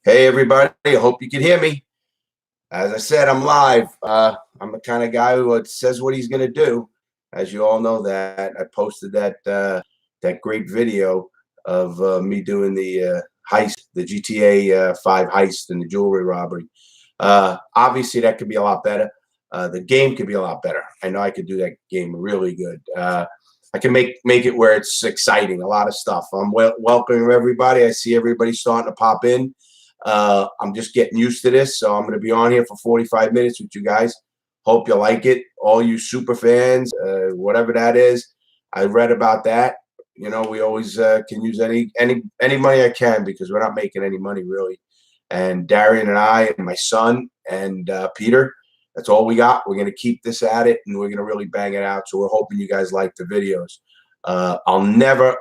Hey, everybody. I hope you can hear me. As I said, I'm live. I'm the kind of guy who says what he's going to do. As you all know that. I posted that great video of me doing the heist, the GTA 5 heist and the jewelry robbery. Obviously, that could be a lot better. The game could be a lot better. I know I could do that game really good. I can make it where it's exciting, a lot of stuff. I'm welcoming everybody. I see everybody starting to pop in. I'm just getting used to this, so I'm going to be on here for 45 minutes with you guys. Hope you like it, all you super fans, whatever that is. I read about that. You know, we always can use any money I can because we're not making any money really. And Darian and I and my son and Peter, that's all we got. We're going to keep this at it, and we're going to really bang it out. So we're hoping you guys like the videos. I'll never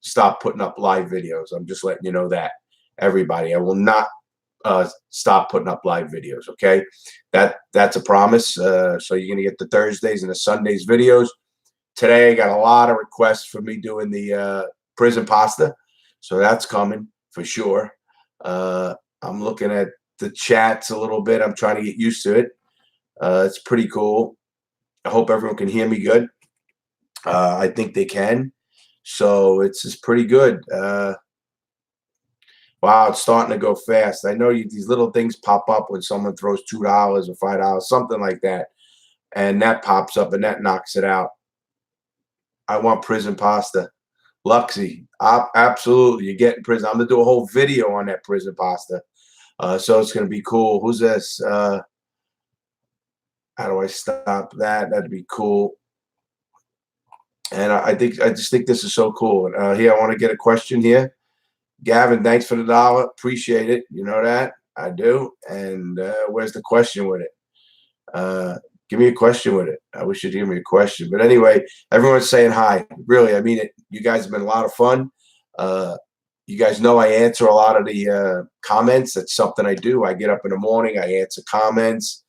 stop putting up live videos. I'm just letting you know that. Everybody, I will not stop putting up live videos. Okay, that's a promise. So you're gonna get the Thursdays and the Sundays videos. Today I got a lot of requests for me doing the prison pasta, so that's coming for sure. I'm looking at the chats a little bit. I'm trying to get used to it. It's pretty cool. I hope everyone can hear me good. I think they can, so it's pretty good. Wow, it's starting to go fast. I know these little things pop up when someone throws $2 or $5, something like that, and that pops up and that knocks it out. I want prison pasta. Luxy, absolutely. You're getting prison. I'm going to do a whole video on that prison pasta. So it's going to be cool. Who's this? How do I stop that? That'd be cool. And I just think this is so cool. Here, I want to get a question here. Gavin, thanks for the $1. Appreciate it. You know that I do. And where's the question with it? Give me a question with it. I wish you'd give me a question. But anyway, everyone's saying hi. Really, I mean it. You guys have been a lot of fun. You guys know I answer a lot of the comments. That's something I do. I get up in the morning. I answer comments.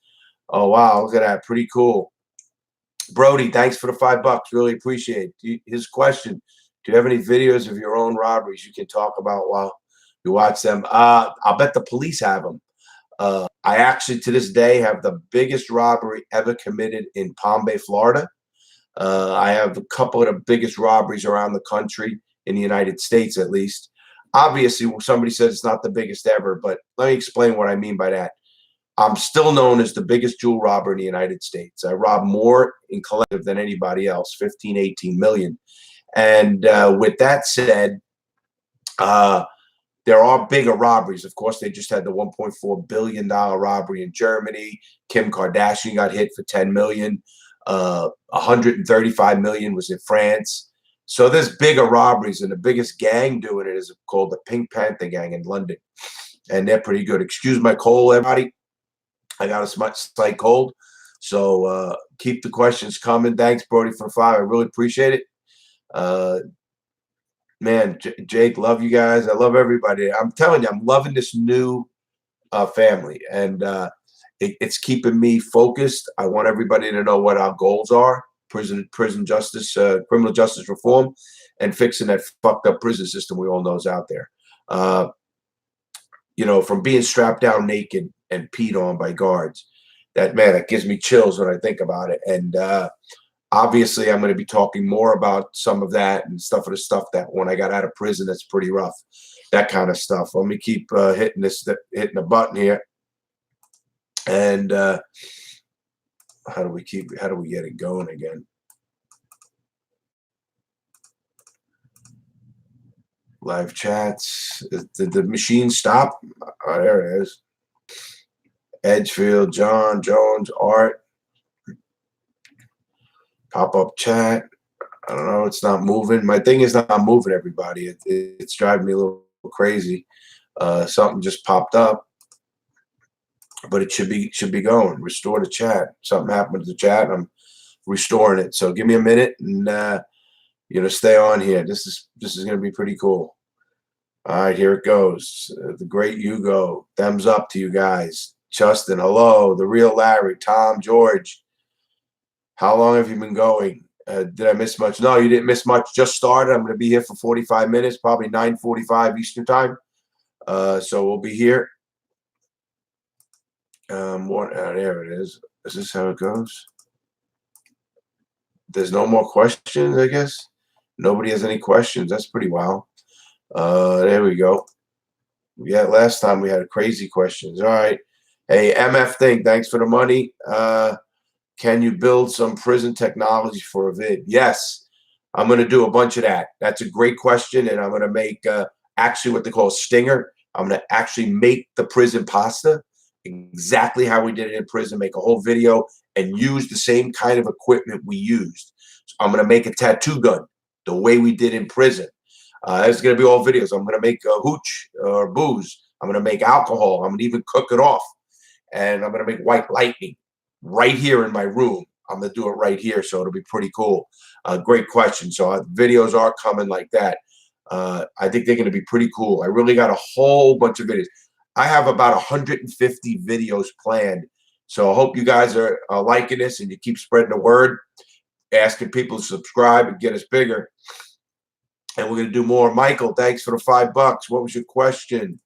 Oh, wow. Look at that. Pretty cool. Brody, thanks for the $5. Really appreciate it. His question. Do you have any videos of your own robberies you can talk about while you watch them? I'll bet the police have them. I actually, to this day, have the biggest robbery ever committed in Palm Bay, Florida. I have a couple of the biggest robberies around the country, in the United States at least. Obviously, somebody says it's not the biggest ever, but let me explain what I mean by that. I'm still known as the biggest jewel robber in the United States. I rob more in collective than anybody else, 15, 18 million. And with that said, there are bigger robberies. Of course, they just had the $1.4 billion robbery in Germany. Kim Kardashian got hit for 10 million. 135 million was in France. So there's bigger robberies, and the biggest gang doing it is called the Pink Panther Gang in London. And they're pretty good. Excuse my cold, everybody. I got a slight cold. So keep the questions coming. Thanks, Brody, for the 5. I really appreciate it. Man, Jake, love you guys. I love everybody. I'm telling you, I'm loving this new family, and it's keeping me focused. I want everybody to know what our goals are: prison justice, criminal justice reform, and fixing that fucked up prison system we all know is out there. You know, from being strapped down naked and peed on by guards, that gives me chills when I think about it. And obviously, I'm going to be talking more about some of that and stuff of the stuff that when I got out of prison, that's pretty rough. That kind of stuff. Let me keep hitting the button here. And how do we get it going again? Live chats. Did the machine stop? Oh, there it is. Edgefield, John, Jones, Art. Pop-up chat. I don't know. It's not moving. My thing is not moving, everybody. It's driving me a little crazy. Something just popped up, but it should be going. Restore the chat. Something happened to the chat, and I'm restoring it. So give me a minute, and stay on here. This is going to be pretty cool. All right, here it goes. The great Hugo. Thumbs up to you guys. Justin, hello. The real Larry. Tom, George. How long have you been going? Did I miss much? No, you didn't miss much. Just started. I'm going to be here for 45 minutes, probably 9:45 Eastern time. So we'll be here. There it is. Is this how it goes? There's no more questions, I guess. Nobody has any questions. That's pretty wild. There we go. Yeah, last time we had crazy questions. All right. Hey, MF Thing, thanks for the money. Can you build some prison technology for a vid? Yes, I'm going to do a bunch of that. That's a great question, and I'm going to make actually what they call a stinger. I'm going to actually make the prison pasta exactly how we did it in prison, make a whole video, and use the same kind of equipment we used. So I'm going to make a tattoo gun the way we did in prison. It's going to be all videos. I'm going to make hooch or booze. I'm going to make alcohol. I'm going to even cook it off. And I'm going to make white lightning right here in my room. I'm going to do it right here, so it'll be pretty cool. Great question. So videos are coming like that. I think they're going to be pretty cool. I really got a whole bunch of videos. I have about 150 videos planned. So I hope you guys are liking this and you keep spreading the word, asking people to subscribe and get us bigger. And we're going to do more. Michael, thanks for the $5. What was your question?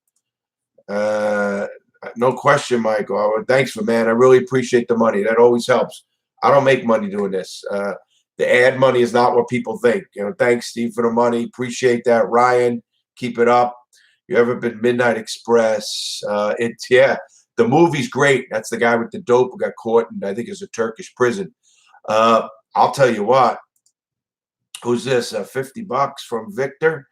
No question, Michael. Thanks for, man. I really appreciate the money. That always helps. I don't make money doing this. The ad money is not what people think. Thanks, Steve, for the money. Appreciate that. Ryan, keep it up. You ever been Midnight Express? The movie's great. That's the guy with the dope who got caught, and I think it's a Turkish prison. I'll tell you what. Who's this? $50 from Victor.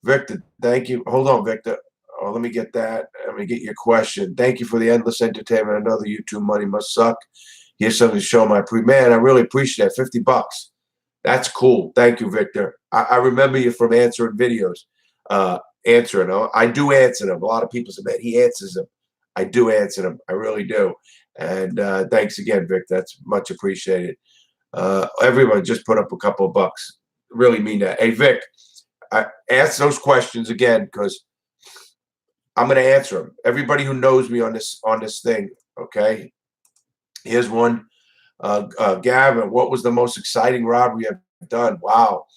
Victor, thank you. Hold on, Victor. Oh, let me get that. Let me get your question. Thank you for the endless entertainment. I know the YouTube money must suck. Here's something to show my man. I really appreciate that. $50. That's cool. Thank you, Victor. I remember you from answering videos. Answering them. I do answer them. A lot of people say, man, he answers them. I do answer them. I really do. And thanks again, Vic. That's much appreciated. Everyone just put up a couple of bucks. Really mean that. Hey, Vic, ask those questions again because I'm going to answer them. Everybody who knows me on this thing, okay? Here's one. Gavin, what was the most exciting robbery I've done? Wow.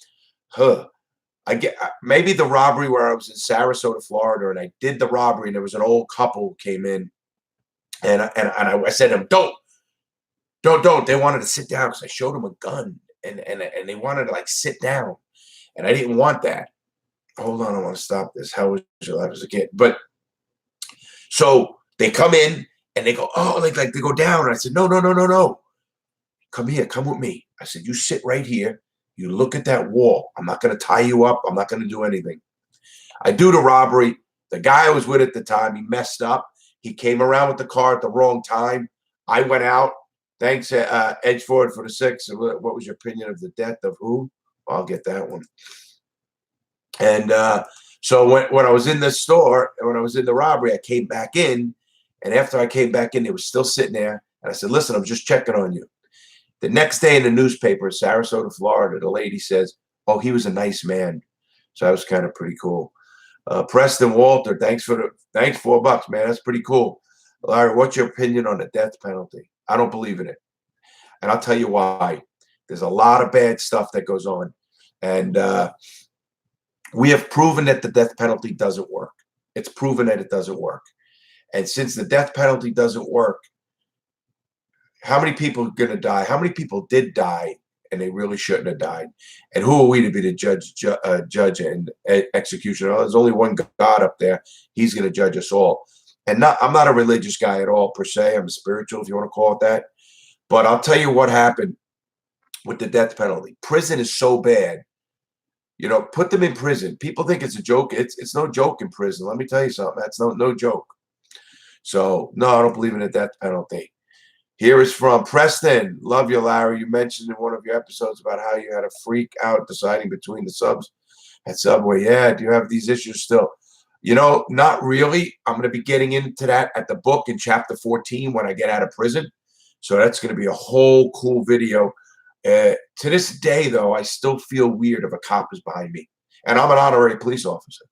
Maybe the robbery where I was in Sarasota, Florida, and I did the robbery, and there was an old couple who came in, and I said to them, don't. They wanted to sit down because I showed them a gun, and they wanted to like sit down, and I didn't want that. Hold on, I want to stop this. How was your life as a kid? But so they come in and they go, oh, like they go down. And I said, no. Come here, come with me. I said, you sit right here. You look at that wall. I'm not going to tie you up. I'm not going to do anything. I do the robbery. The guy I was with at the time, he messed up. He came around with the car at the wrong time. I went out. Thanks, Edgeford, for the 6. What was your opinion of the death of who? I'll get that one. And so when I was in the store, and when I was in the robbery, I came back in. And after I came back in, they were still sitting there. And I said, listen, I'm just checking on you. The next day in the newspaper, Sarasota, Florida, the lady says, oh, he was a nice man. So that was kind of pretty cool. Preston Walter, thanks $4, man. That's pretty cool. Larry, what's your opinion on the death penalty? I don't believe in it. And I'll tell you why. There's a lot of bad stuff that goes on. And we have proven that the death penalty doesn't work. It's proven that it doesn't work. And since the death penalty doesn't work, how many people are going to die? How many people did die and they really shouldn't have died? And who are we to be the judge and executioner? There's only one God up there. He's going to judge us all. And I'm not a religious guy at all, per se. I'm a spiritual, if you want to call it that. But I'll tell you what happened with the death penalty. Prison is so bad. Put them in prison. People think it's a joke. It's no joke in prison. Let me tell you something. That's no joke. So, no, I don't believe in the death penalty. Here is from Preston. Love you, Larry. You mentioned in one of your episodes about how you had a freak out deciding between the subs at Subway. Yeah, do you have these issues still? Not really. I'm going to be getting into that at the book in chapter 14 when I get out of prison. So that's going to be a whole cool video. To this day, though, I still feel weird if a cop is behind me. And I'm an honorary police officer.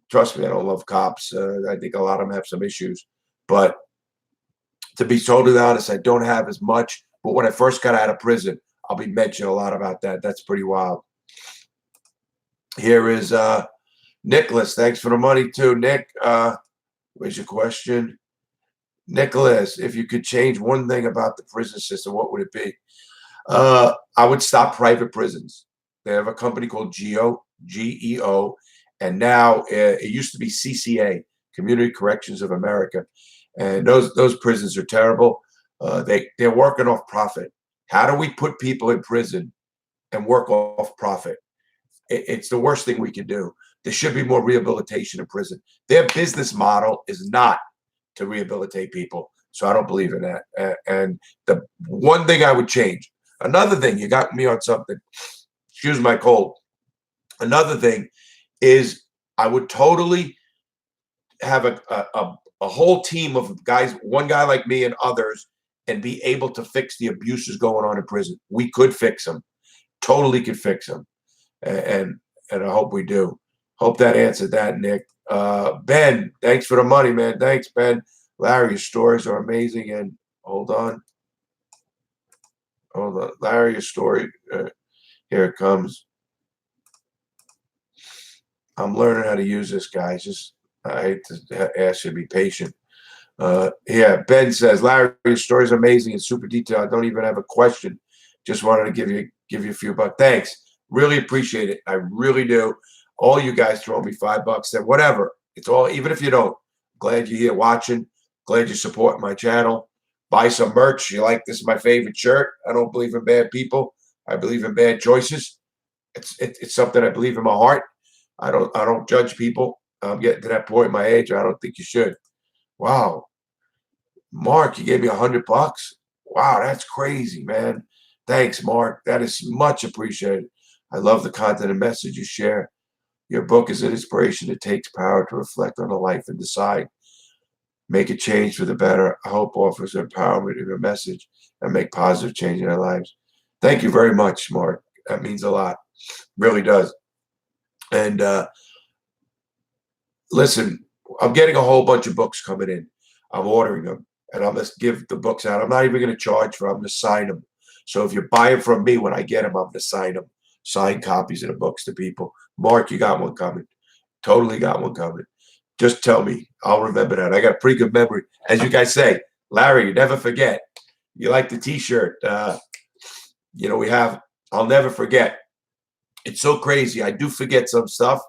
Trust me, I don't love cops. I think a lot of them have some issues. But to be totally honest, I don't have as much. But when I first got out of prison, I'll be mentioning a lot about that. That's pretty wild. Here is Nicholas. Thanks for the money, too. Nick, where's your question? Nicholas, if you could change one thing about the prison system, what would it be? I would stop private prisons. They have a company called GEO, and now it used to be CCA, Community Corrections of America, and those prisons are terrible. They're working off profit. How do we put people in prison and work off profit? It's the worst thing we can do. There should be more rehabilitation in prison. Their business model is not to rehabilitate people, so I don't believe in that. And the one thing I would change. Another thing, you got me on something. Excuse my cold. Another thing is I would totally have a whole team of guys, one guy like me and others, and be able to fix the abuses going on in prison. We could fix them. Totally could fix them. And I hope we do. Hope that answered that, Nick. Ben, thanks for the money, man. Thanks, Ben. Larry, your stories are amazing. And hold on. Larry, your story. Here it comes. I'm learning how to use this, guys. I hate to ask you to be patient. Yeah, Ben says, Larry, your story is amazing and super detailed. I don't even have a question. Just wanted to give you a few bucks. Thanks. Really appreciate it. I really do. All you guys throw me $5, then whatever. It's all, even if you don't. Glad you're here watching. Glad you support my channel. Buy some merch. You like this is my favorite shirt. I don't believe in bad people. I believe in bad choices. It's something I believe in my heart. I don't judge people. I'm getting to that point in my age. I don't think you should. Wow. Mark, you gave me $100. Wow, that's crazy, man. Thanks, Mark. That is much appreciated. I love the content and message you share. Your book is an inspiration. It takes power to reflect on a life and decide. Make a change for the better. I hope offers empowerment in your message and make positive change in their lives. Thank you very much, Mark. That means a lot. Really does. And listen, I'm getting a whole bunch of books coming in. I'm ordering them, and I'm going to give the books out. I'm not even going to charge for them. I'm going to sign them. So if you buy them from me, when I get them, I'm going to sign them. Sign copies of the books to people. Mark, you got one coming. Totally got one coming. Just tell me. I'll remember that. I got a pretty good memory. As you guys say, Larry, you never forget. You like the T-shirt. We have, I'll never forget. It's so crazy. I do forget some stuff,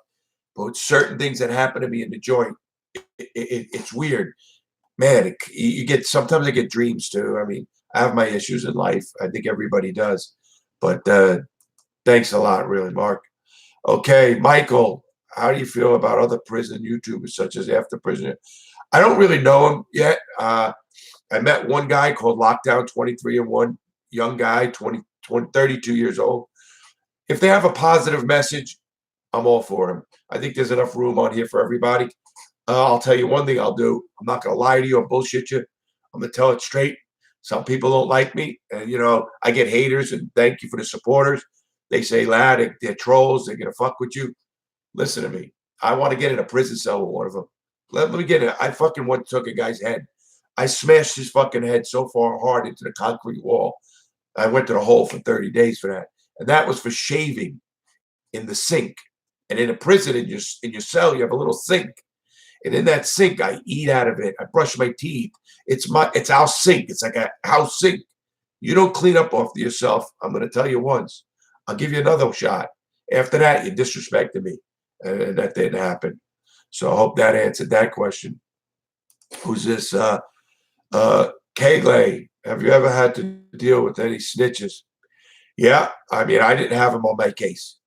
but certain things that happen to me in the joint, it's weird. Man, sometimes I get dreams too. I mean, I have my issues in life. I think everybody does. But thanks a lot, really, Mark. Okay, Michael, how do you feel about other prison YouTubers such as After Prison? I don't really know him yet. I met one guy called Lockdown 23 and 1, young guy, 32 years old. If they have a positive message, I'm all for him. I think there's enough room on here for everybody. I'll tell you one thing I'll do. I'm not going to lie to you or bullshit you. I'm going to tell it straight. Some people don't like me. And, I get haters, and thank you for the supporters. They say, lad, they're trolls. They're going to fuck with you. Listen to me. I want to get in a prison cell with one of them. Let me get it. I fucking took a guy's head. I smashed his fucking head so far hard into the concrete wall. I went to the hole for 30 days for that. And that was for shaving in the sink. And in a prison, in your cell, you have a little sink. And in that sink, I eat out of it. I brush my teeth. It's our sink. It's like a house sink. You don't clean up after yourself. I'm going to tell you once. I'll give you another shot. After that, you disrespected me. And that didn't happen. So I hope that answered that question. Who's this? Kagley, have you ever had to deal with any snitches? Yeah. I mean, I didn't have them on my case.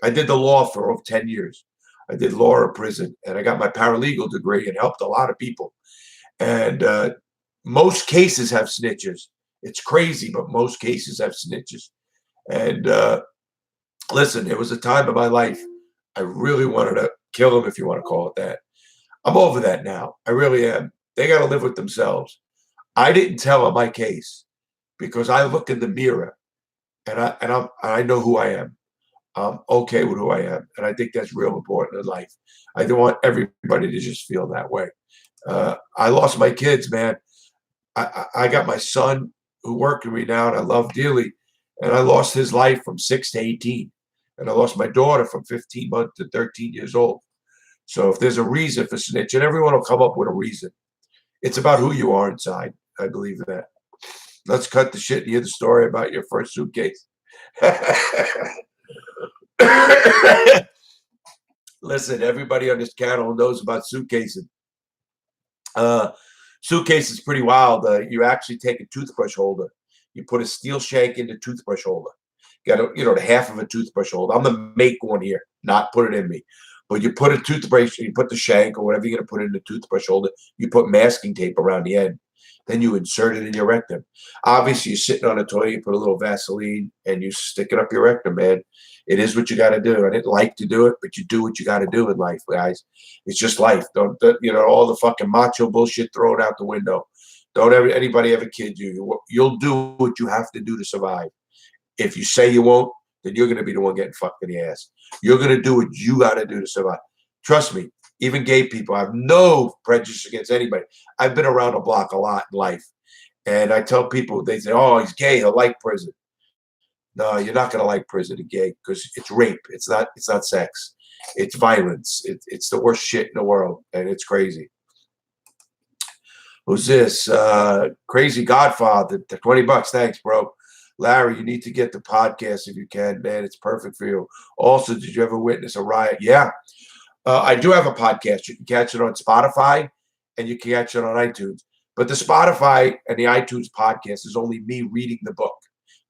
I did the law for over 10 years. I did law in prison, and I got my paralegal degree and helped a lot of people. And most cases have snitches. It's crazy, but most cases have snitches. And listen, it was a time of my life I really wanted to kill them, if you want to call it that. I'm over that now. I really am. They got to live with themselves. I didn't tell them my case because I look in the mirror and I know who I am. I'm okay with who I am, and I think that's real important in life. I don't want everybody to just feel that way. I lost my kids, man. I got my son who worked with me now, and I love dearly, and I lost his life from 6 to 18, and I lost my daughter from 15 months to 13 years old. So if there's a reason for snitching, everyone will come up with a reason. It's about who you are inside. I believe that. Let's cut the shit and hear the story about your first suitcase. Listen, everybody on this channel knows about suitcases. Uh, Suitcase is pretty wild. You actually take a toothbrush holder. You put a steel shank in the toothbrush holder. Got the half of a toothbrush holder. I'm gonna make one here, not put it in me. But you put a toothbrush, you put the shank or whatever you're gonna put in the toothbrush holder. You put masking tape around the end. Then you insert it in your rectum. Obviously, you're sitting on a toilet, you put a little Vaseline, and you stick it up your rectum, man. It is what you got to do. I didn't like to do it, but you do what you got to do in life, guys. It's just life. Don't all the fucking macho bullshit, throw it out the window. Don't anybody ever kid you. You'll do what you have to do to survive. If you say you won't, then you're going to be the one getting fucked in the ass. You're going to do what you got to do to survive. Trust me, even gay people, I have no prejudice against anybody. I've been around the block a lot in life. And I tell people, they say, oh, he's gay, he'll like prison. No, you're not going to like prison and gay because it's rape. It's not sex. It's violence. It's the worst shit in the world. And it's crazy. Who's this? Crazy Godfather. $20. Thanks, bro. Larry, you need to get the podcast if you can, man. It's perfect for you. Also, did you ever witness a riot? Yeah. I do have a podcast. You can catch it on Spotify and you can catch it on iTunes. But the Spotify and the iTunes podcast is only me reading the book,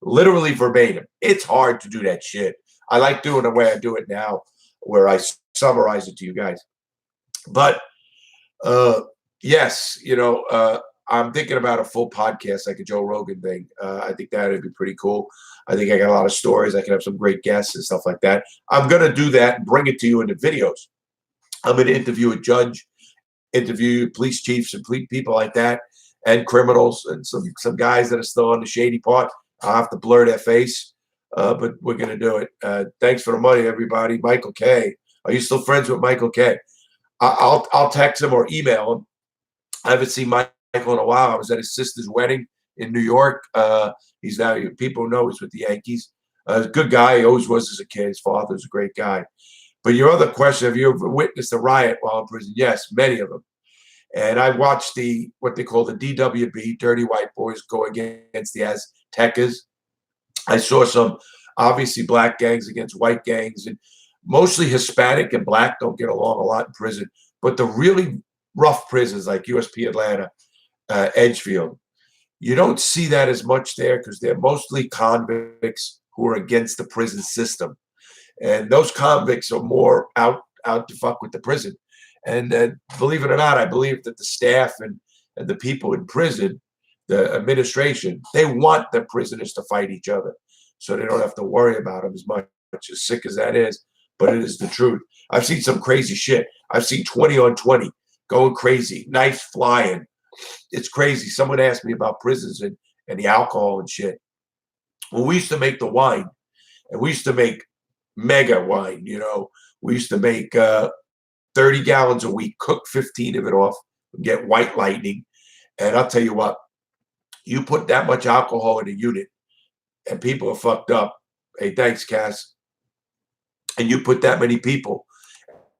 literally verbatim. It's hard to do that shit. I like doing the way I do it now, where I summarize it to you guys. But yes, I'm thinking about a full podcast like a Joe Rogan thing. I think that would be pretty cool. I think I got a lot of stories. I can have some great guests and stuff like that. I'm going to do that and bring it to you in the videos. I'm going to interview a judge, interview police chiefs and people like that, and criminals and some guys that are still on the shady part. I'll have to blur their face, but we're going to do it. Thanks for the money, everybody. Michael K. Are you still friends with Michael K? I'll text him or email him. I haven't seen Michael in a while. I was at his sister's wedding in New York. He's now, people know he's with the Yankees. A good guy. He always was as a kid. His father's a great guy. But your other question, have you ever witnessed a riot while in prison? Yes, many of them. And I watched what they call the DWB, Dirty White Boys, go against the Aztecas. I saw some, obviously, black gangs against white gangs. And mostly Hispanic and black don't get along a lot in prison. But the really rough prisons like USP Atlanta, Edgefield, you don't see that as much there because they're mostly convicts who are against the prison system. And those convicts are more out to fuck with the prison. And believe it or not, I believe that the staff and the people in prison, the administration, they want the prisoners to fight each other so they don't have to worry about them as much, as sick as that is. But it is the truth. I've seen some crazy shit. I've seen 20 on 20 going crazy, knives flying. It's crazy. Someone asked me about prisons and the alcohol and shit. Well, we used to make the wine, and we used to make mega wine. We used to make 30 gallons a week, cook 15 of it off, get white lightning. And I'll tell you what, you put that much alcohol in a unit and people are fucked up. Hey, thanks, Cass. And you put that many people,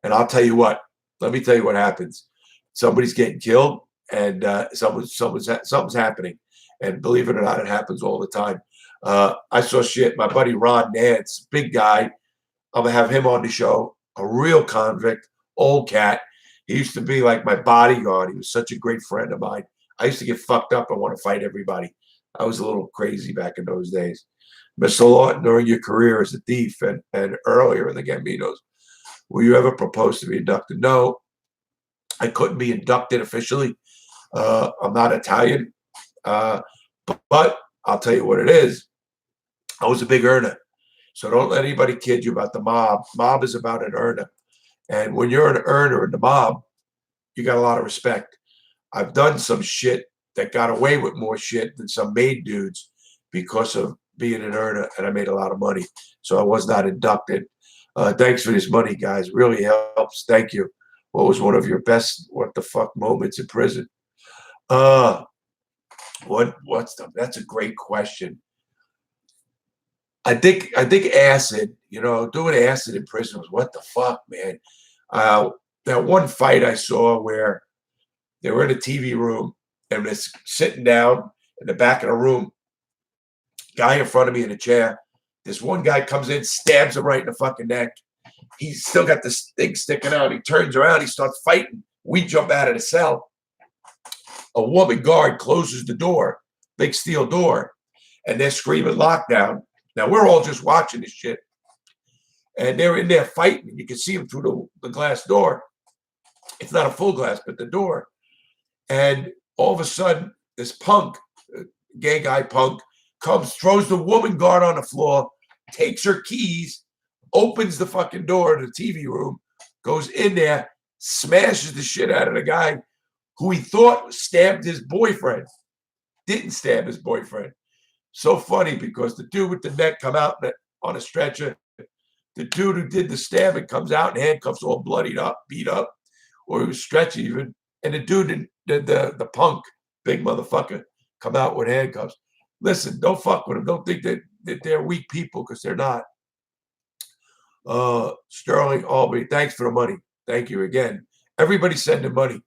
and I'll tell you what, let me tell you what happens. Somebody's getting killed and something's happening. And believe it or not, it happens all the time. I saw shit. My buddy Ron Nance, big guy. I'm going to have him on the show. A real convict, old cat. He used to be like my bodyguard. He was such a great friend of mine. I used to get fucked up and want to fight everybody. I was a little crazy back in those days. Mr. Lawton, during your career as a thief and earlier in the Gambinos, were you ever proposed to be inducted? No, I couldn't be inducted officially. I'm not Italian. But I'll tell you what it is. I was a big earner. So don't let anybody kid you about the mob. Mob is about an earner. And when you're an earner in the mob, you got a lot of respect. I've done some shit that got away with more shit than some made dudes because of being an earner, and I made a lot of money. So I was not inducted. Thanks for this money, guys. Really helps. Thank you. What was one of your best what the fuck moments in prison? That's a great question. I think acid, doing acid in prison was what the fuck, man. That one fight I saw where They were in a TV room, and they're sitting down in the back of the room. Guy in front of me in a chair. This one guy comes in, stabs him right in the fucking neck. He's still got this thing sticking out. He turns around. He starts fighting. We jump out of the cell. A woman guard closes the door, big steel door, and they're screaming lockdown. Now, we're all just watching this shit. And they're in there fighting. You can see them through the glass door. It's not a full glass, but the door. And all of a sudden, this punk, gay guy punk, comes, throws the woman guard on the floor, takes her keys, opens the fucking door to the TV room, goes in there, smashes the shit out of the guy who he thought stabbed his boyfriend. Didn't stab his boyfriend. So funny, because the dude with the neck come out on a stretcher. The dude who did the stabbing comes out in handcuffs, all bloodied up, beat up, or he was stretched even. And the dude, the punk, big motherfucker, come out with handcuffs. Listen, don't fuck with them. Don't think that they're weak people, because they're not. Sterling Albany, thanks for the money. Thank you again. Everybody sending money.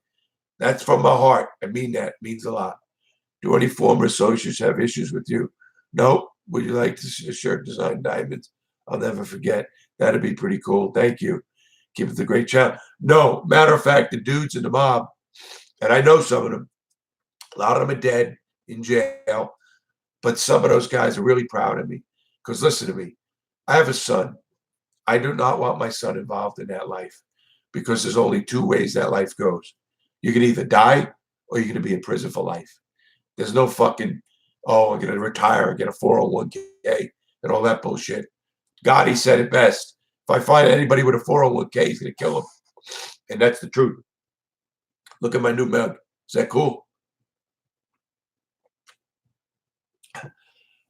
That's from my heart. I mean that. It means a lot. Do any former associates have issues with you? No. Would you like to see a shirt designed diamonds? I'll never forget. That'd be pretty cool. Thank you. Keep it the great channel. No. Matter of fact, the dudes in the mob, and I know some of them, a lot of them are dead, in jail, but some of those guys are really proud of me. Because listen to me. I have a son. I do not want my son involved in that life, because there's only two ways that life goes. You can either die, or you're going to be in prison for life. There's no fucking, oh, I'm going to retire and get a 401k and all that bullshit. Gotti said it best. If I find anybody with a 401k, he's going to kill him. And that's the truth. Look at my new mug. Is that cool?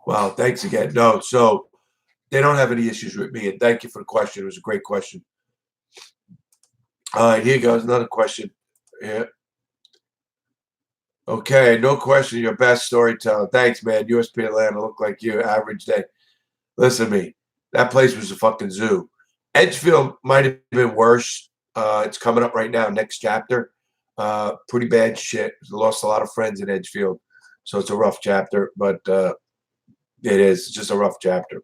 Wow, thanks again. No, so they don't have any issues with me. And thank you for the question. It was a great question. All right, here goes another question. Yeah. Okay, no question. Your best storyteller. Thanks, man. USP Atlanta look like you. Average day. Listen to me. That place was a fucking zoo. Edgefield might have been worse. It's coming up right now, next chapter. Pretty bad shit. Lost a lot of friends in Edgefield. So it's a rough chapter, but it is. It's just a rough chapter.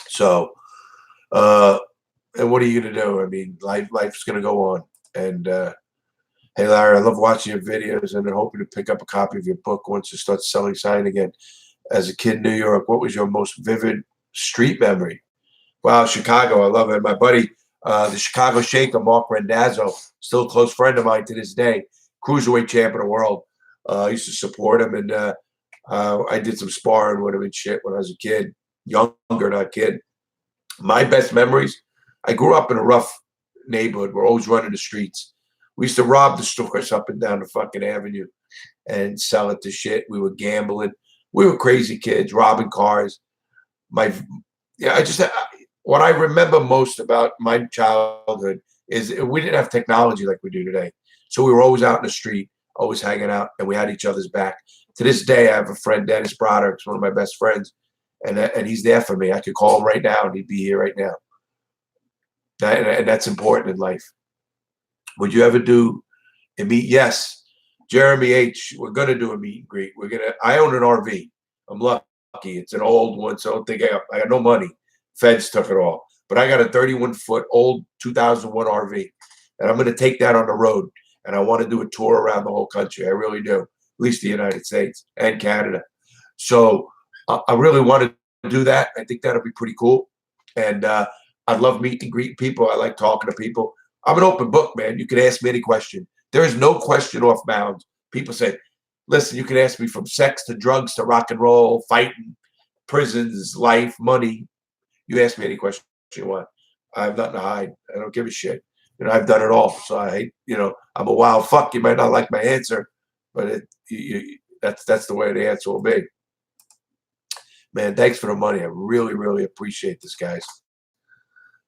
So, and what are you going to do? I mean, life's going to go on. And, hey, Larry, I love watching your videos, and I'm hoping to pick up a copy of your book once you start selling sign again. As a kid in New York, what was your most vivid street memory? Wow, Chicago. I love it. My buddy, the Chicago Shaker, Mark Rendazzo, still a close friend of mine to this day, cruiserweight champ of the world. I used to support him, and I did some sparring with him and shit when I was a kid, younger, not kid. My best memories, I grew up in a rough neighborhood. We're always running the streets. We used to rob the stores up and down the fucking avenue and sell it to shit. We were gambling. We were crazy kids, robbing cars. What I remember most about my childhood is we didn't have technology like we do today. So we were always out in the street, always hanging out, and we had each other's back. To this day, I have a friend, Dennis Broderick, one of my best friends, and he's there for me. I could call him right now, and he'd be here right now. And that's important in life. Would you ever do a meet? Yes. Jeremy H., we're going to do a meet and greet. I own an RV. I'm lucky. It's an old one, so I don't think I got no money. Feds took it all. But I got a 31-foot old 2001 RV, and I'm going to take that on the road, and I want to do a tour around the whole country. I really do, at least the United States and Canada. So I really want to do that. I think that'll be pretty cool. And I love meet and greet people. I like talking to people. I'm an open book, man. You can ask me any question. There is no question off bounds. People say, listen, you can ask me from sex to drugs to rock and roll, fighting, prisons, life, money. You ask me any question you want. I have nothing to hide. I don't give a shit. I've done it all. So I hate, I'm a wild fuck. You might not like my answer, but that's the way the answer will be. Man, thanks for the money. I really, really appreciate this, guys.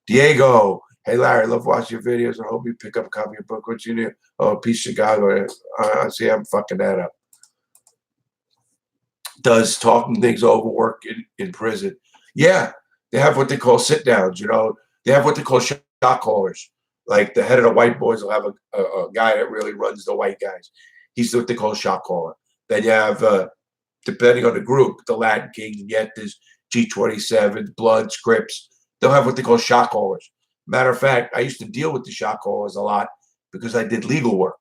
Diego. Hey, Larry, I love watching your videos. I hope you pick up a copy of your book. What you need? Oh, Peace Chicago. See, I'm fucking that up. Does talking things over work in prison? Yeah. They have what they call sit-downs, They have what they call shot callers. Like the head of the white boys will have a guy that really runs the white guys. He's what they call a shot caller. Then you have, depending on the group, the Latin Kings, Yetas, G27s, Bloods, Crips. They'll have what they call shot callers. Matter of fact, I used to deal with the shot callers a lot because I did legal work.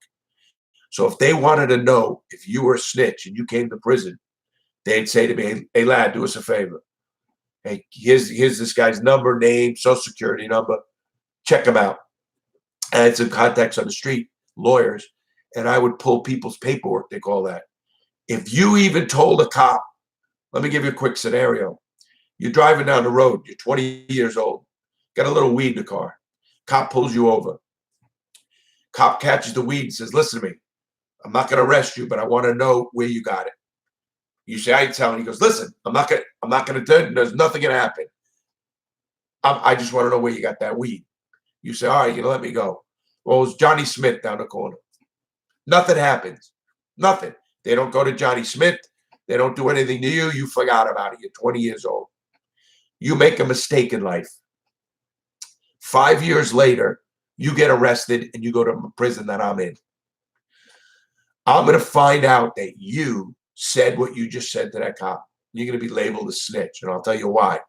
So if they wanted to know if you were a snitch and you came to prison, they'd say to me, hey lad, do us a favor. Hey, here's this guy's number, name, social security number. Check him out. I had some contacts on the street, lawyers, and I would pull people's paperwork, they call that. If you even told a cop, let me give you a quick scenario. You're driving down the road, you're 20 years old, got a little weed in the car. Cop pulls you over. Cop catches the weed and says, listen to me, I'm not going to arrest you, but I want to know where you got it. You say, I ain't telling. He goes, listen, I'm not going to tell you. There's nothing going to happen. I just want to know where you got that weed. You say, all right, you let me go. Well, it's Johnny Smith down the corner. Nothing happens. Nothing. They don't go to Johnny Smith. They don't do anything to you. You forgot about it. You're 20 years old. You make a mistake in life. 5 years later, you get arrested and you go to a prison that I'm in. I'm going to find out that you said what you just said to that cop. You're going to be labeled a snitch, and I'll tell you why.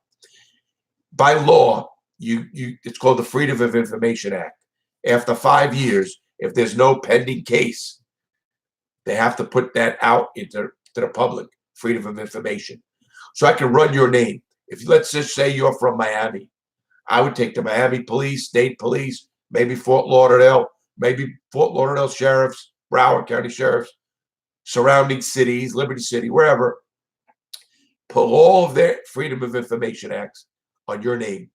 By law, it's called the Freedom of Information Act. After 5 years, if there's no pending case, they have to put that out into the public, freedom of information. So I can run your name. If let's just say you're from Miami, I would take the Miami police, state police, maybe Fort Lauderdale sheriffs, Broward County sheriffs, surrounding cities, Liberty City, wherever, pull all of their Freedom of Information Acts on your name.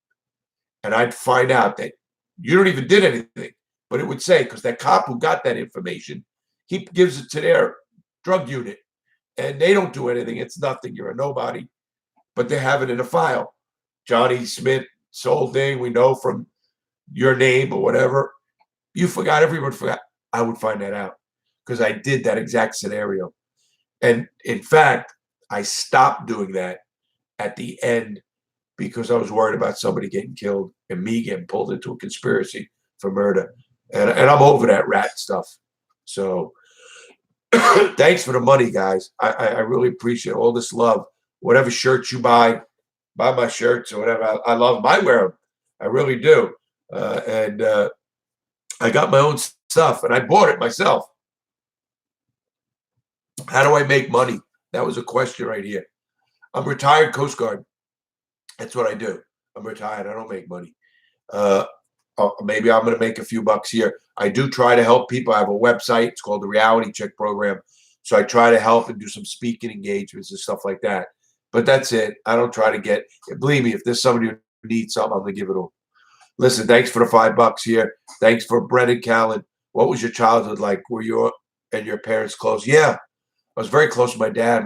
And I'd find out that you don't even did anything, but it would say, because that cop who got that information, he gives it to their drug unit and they don't do anything. It's nothing. You're a nobody, but they have it in a file. Johnny Smith, this whole thing we know from your name or whatever. You forgot, everyone forgot. I would find that out because I did that exact scenario. And in fact, I stopped doing that at the end because I was worried about somebody getting killed and me getting pulled into a conspiracy for murder. And I'm over that rat stuff. So thanks for the money, guys. I really appreciate all this love. Whatever shirts you buy my shirts or whatever. I love them. I wear them. I really do. And I got my own stuff, and I bought it myself. How do I make money? That was a question right here. I'm retired Coast Guard. That's what I do. I'm retired. I don't make money. Maybe I'm going to make a few bucks here. I do try to help people. I have a website. It's called the Reality Check Program. So I try to help and do some speaking engagements and stuff like that. But that's it. I don't try to get, believe me, if there's somebody who needs something, I'm going to give it all. Listen, thanks for the $5 here. Thanks for Brendan Callan. What was your childhood like? Were you and your parents close? Yeah, I was very close to my dad.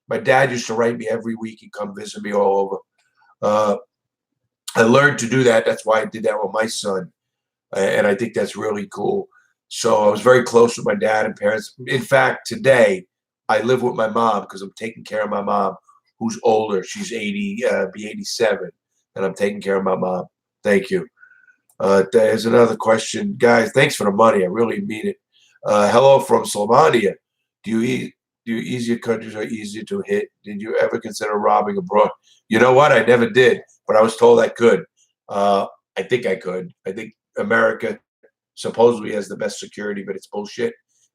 My dad used to write me every week. He'd come visit me all over. I learned to do that. That's why I did that with my son. And I think that's really cool. So I was very close with my dad and parents. In fact, today I live with my mom because I'm taking care of my mom, who's older. She's 80, be 87, and I'm taking care of my mom. Thank you. There's another question. Guys, thanks for the money. I really mean it. Hello from Slovenia. Do easier countries are easier to hit? Did you ever consider robbing abroad? You know what? I never did, but I was told I could. I think I could. I think America supposedly has the best security, but it's bullshit.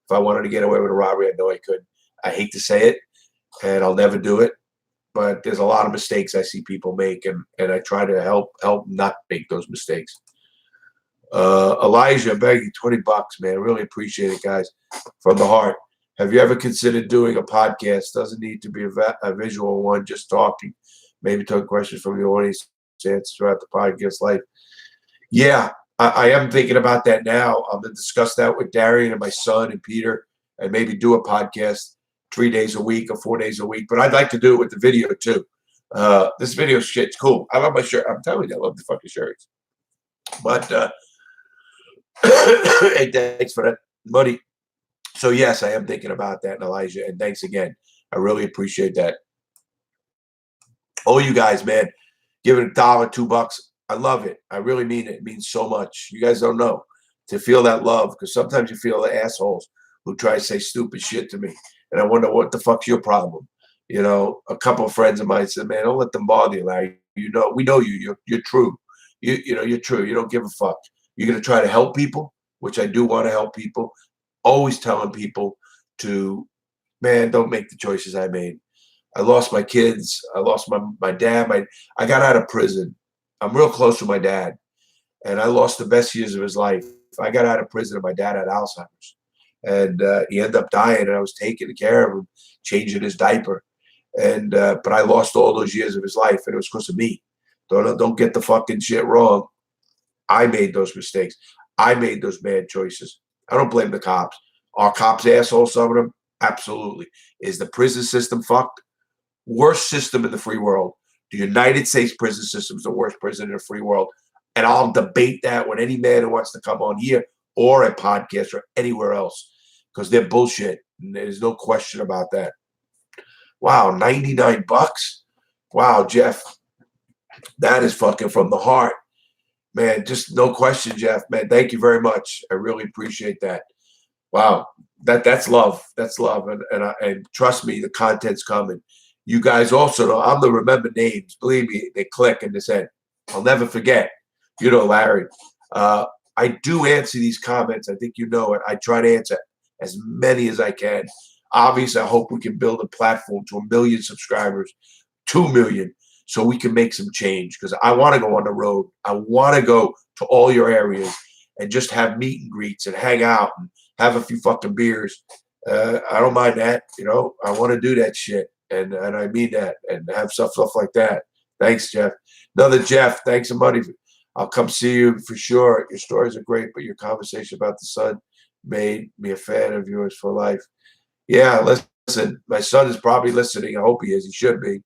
If I wanted to get away with a robbery, I know I could. I hate to say it, and I'll never do it. But there's a lot of mistakes I see people make, and I try to help not make those mistakes. Elijah, I'm begging $20, man. I really appreciate it, guys, from the heart. Have you ever considered doing a podcast? Doesn't need to be a visual one, just talking. Maybe take questions from the audience, answers throughout the podcast life. Yeah, I am thinking about that now. I'm going to discuss that with Darian and my son and Peter, and maybe do a podcast 3 days a week or 4 days a week. But I'd like to do it with the video too. This video shit's cool. I love my shirt. I'm telling you, I love the fucking shirts. But hey, thanks for that money. So yes, I am thinking about that, Elijah. And thanks again. I really appreciate that. All you guys, man, give it $1, $2. I love it. I really mean it. It means so much. You guys don't know to feel that love, because sometimes you feel the assholes who try to say stupid shit to me, and I wonder what the fuck's your problem. You know, a couple of friends of mine said, "Man, don't let them bother you, Larry. You know, we know you. You're true. You know, you're true. You don't give a fuck. You're gonna try to help people, which I do want to help people. Always telling people to, man, don't make the choices I made. I lost my kids. I lost my dad. I got out of prison. I'm real close to my dad, and I lost the best years of his life. I got out of prison, and my dad had Alzheimer's, and he ended up dying. And I was taking care of him, changing his diaper, and but I lost all those years of his life, and it was because of me. Don't get the fucking shit wrong. I made those mistakes. I made those bad choices. I don't blame the cops. Are cops assholes? Some of them, absolutely. Is the prison system fucked? Worst system in the free world. The United States prison system is the worst prison in the free world. And I'll debate that with any man who wants to come on here or a podcast or anywhere else, because they're bullshit. And there's no question about that. Wow, $99. Wow, Jeff, that is fucking from the heart. Man, just no question, Jeff. Man, thank you very much. I really appreciate that. Wow, that's love. That's love. And trust me, the content's coming. You guys also know I'm the remember names. Believe me, they click in this head. I'll never forget. You know, Larry. I do answer these comments. I think you know it. I try to answer as many as I can. Obviously, I hope we can build a platform to 1 million subscribers, 2 million, so we can make some change, because I want to go on the road. I want to go to all your areas and just have meet and greets and hang out and have a few fucking beers. I don't mind that. You know, I want to do that shit. And I mean that, and have stuff like that. Thanks, Jeff. Another Jeff, thanks a money. I'll come see you for sure. Your stories are great, but your conversation about the son made me a fan of yours for life. Yeah, listen, my son is probably listening. I hope he is. He should be.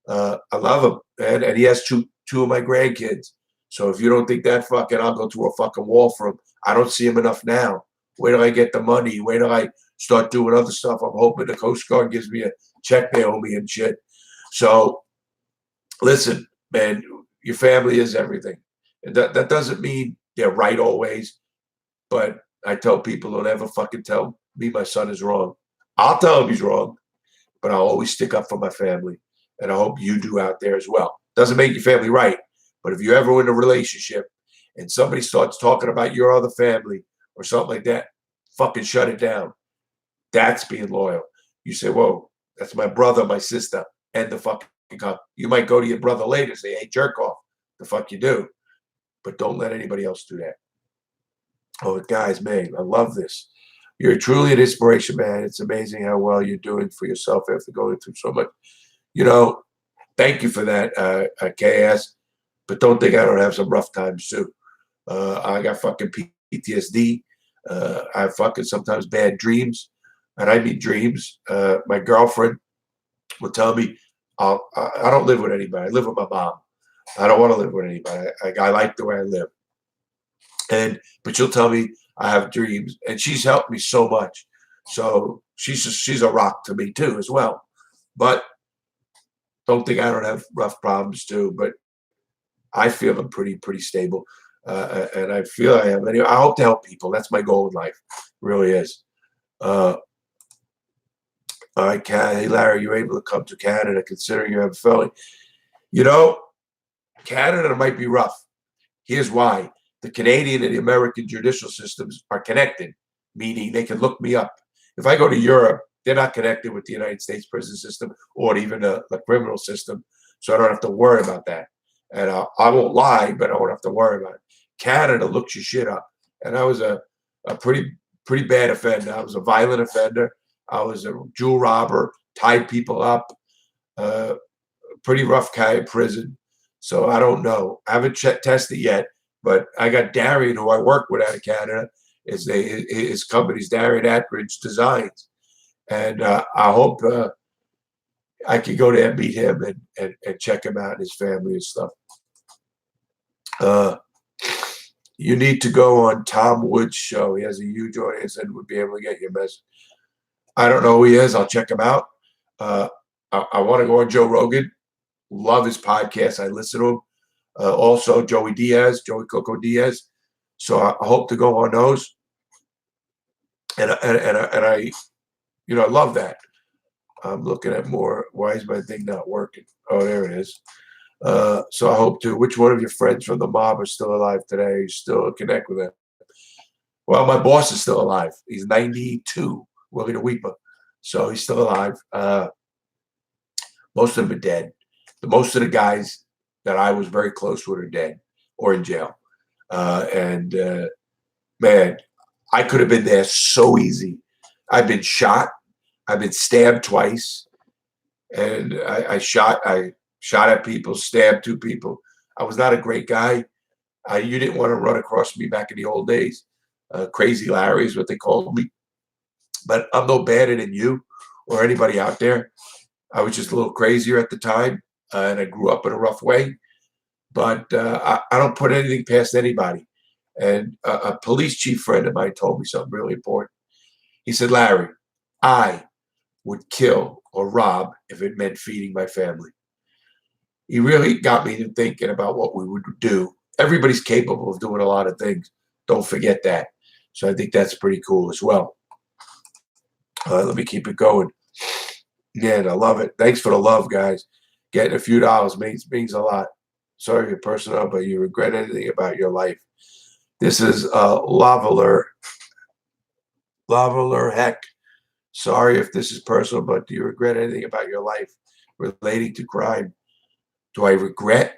I love him, man, and he has two of my grandkids. So if you don't think that fucking, I'll go through a fucking wall for him. I don't see him enough now. Wait till I get the money. Wait till I start doing other stuff. I'm hoping the Coast Guard gives me a check they owe me and shit. So listen, man, your family is everything. And that doesn't mean they're right always, but I tell people, don't ever fucking tell me my son is wrong. I'll tell him he's wrong, but I'll always stick up for my family. And I hope you do out there as well. Doesn't make your family right, but if you're ever in a relationship and somebody starts talking about your other family or something like that, fucking shut it down. That's being loyal. You say, whoa, that's my brother, my sister, and the fucking cup. You might go to your brother later and say, hey, jerk off. The fuck you do. But don't let anybody else do that. Oh, guys, man, I love this. You're truly an inspiration, man. It's amazing how well you're doing for yourself after going through so much. You know, thank you for that, KS. But don't think I don't have some rough times, too. I got fucking PTSD. I have fucking sometimes bad dreams. And I mean dreams. My girlfriend will tell me, I don't live with anybody. I live with my mom. I don't want to live with anybody. I like the way I live. But she'll tell me I have dreams, and she's helped me so much. So she's a rock to me too, as well. But don't think I don't have rough problems too. But I feel I'm pretty stable, and I feel I am. Anyway, I hope to help people. That's my goal in life. Really is. All right, hey Larry, you're able to come to Canada considering you have a felony. You know, Canada might be rough. Here's why. The Canadian and the American judicial systems are connected, meaning they can look me up. If I go to Europe, they're not connected with the United States prison system or even the criminal system, so I don't have to worry about that. And I won't lie, but I won't have to worry about it. Canada looks your shit up. And I was a pretty bad offender. I was a violent offender. I was a jewel robber, tied people up, pretty rough guy in prison. So I don't know. I haven't tested yet, but I got Darian, who I work with out of Canada. His company's Darian Atridge Designs. And I hope I can go there and meet him and check him out and his family and stuff. You need to go on Tom Wood's show. He has a huge audience and would be able to get your message. I don't know who he is. I'll check him out. I want to go on Joe Rogan. Love his podcast. I listen to him. Also, Joey Coco Diaz. So I hope to go on those. And I, I love that. I'm looking at more. Why is my thing not working? Oh, there it is. So I hope to. Which one of your friends from the mob are still alive today? You still connect with them? Well, my boss is still alive. He's 92, Willie the Weeper. So he's still alive. Most of them are dead. Most of the guys that I was very close with are dead or in jail. Man, I could have been there so easy. I've been shot. I've been stabbed twice. And I shot at people, stabbed 2 people. I was not a great guy. You didn't want to run across me back in the old days. Crazy Larry is what they called me. But I'm no badder than you or anybody out there. I was just a little crazier at the time, and I grew up in a rough way. But I don't put anything past anybody. And a police chief friend of mine told me something really important. He said, Larry, I would kill or rob if it meant feeding my family. He really got me to thinking about what we would do. Everybody's capable of doing a lot of things. Don't forget that. So I think that's pretty cool as well. Let me keep it going. Yeah, I love it. Thanks for the love, guys. Getting a few dollars means a lot. Sorry you're personal, but you regret anything about your life. This is Lavaler Heck. Sorry if this is personal, but do you regret anything about your life relating to crime? Do I regret?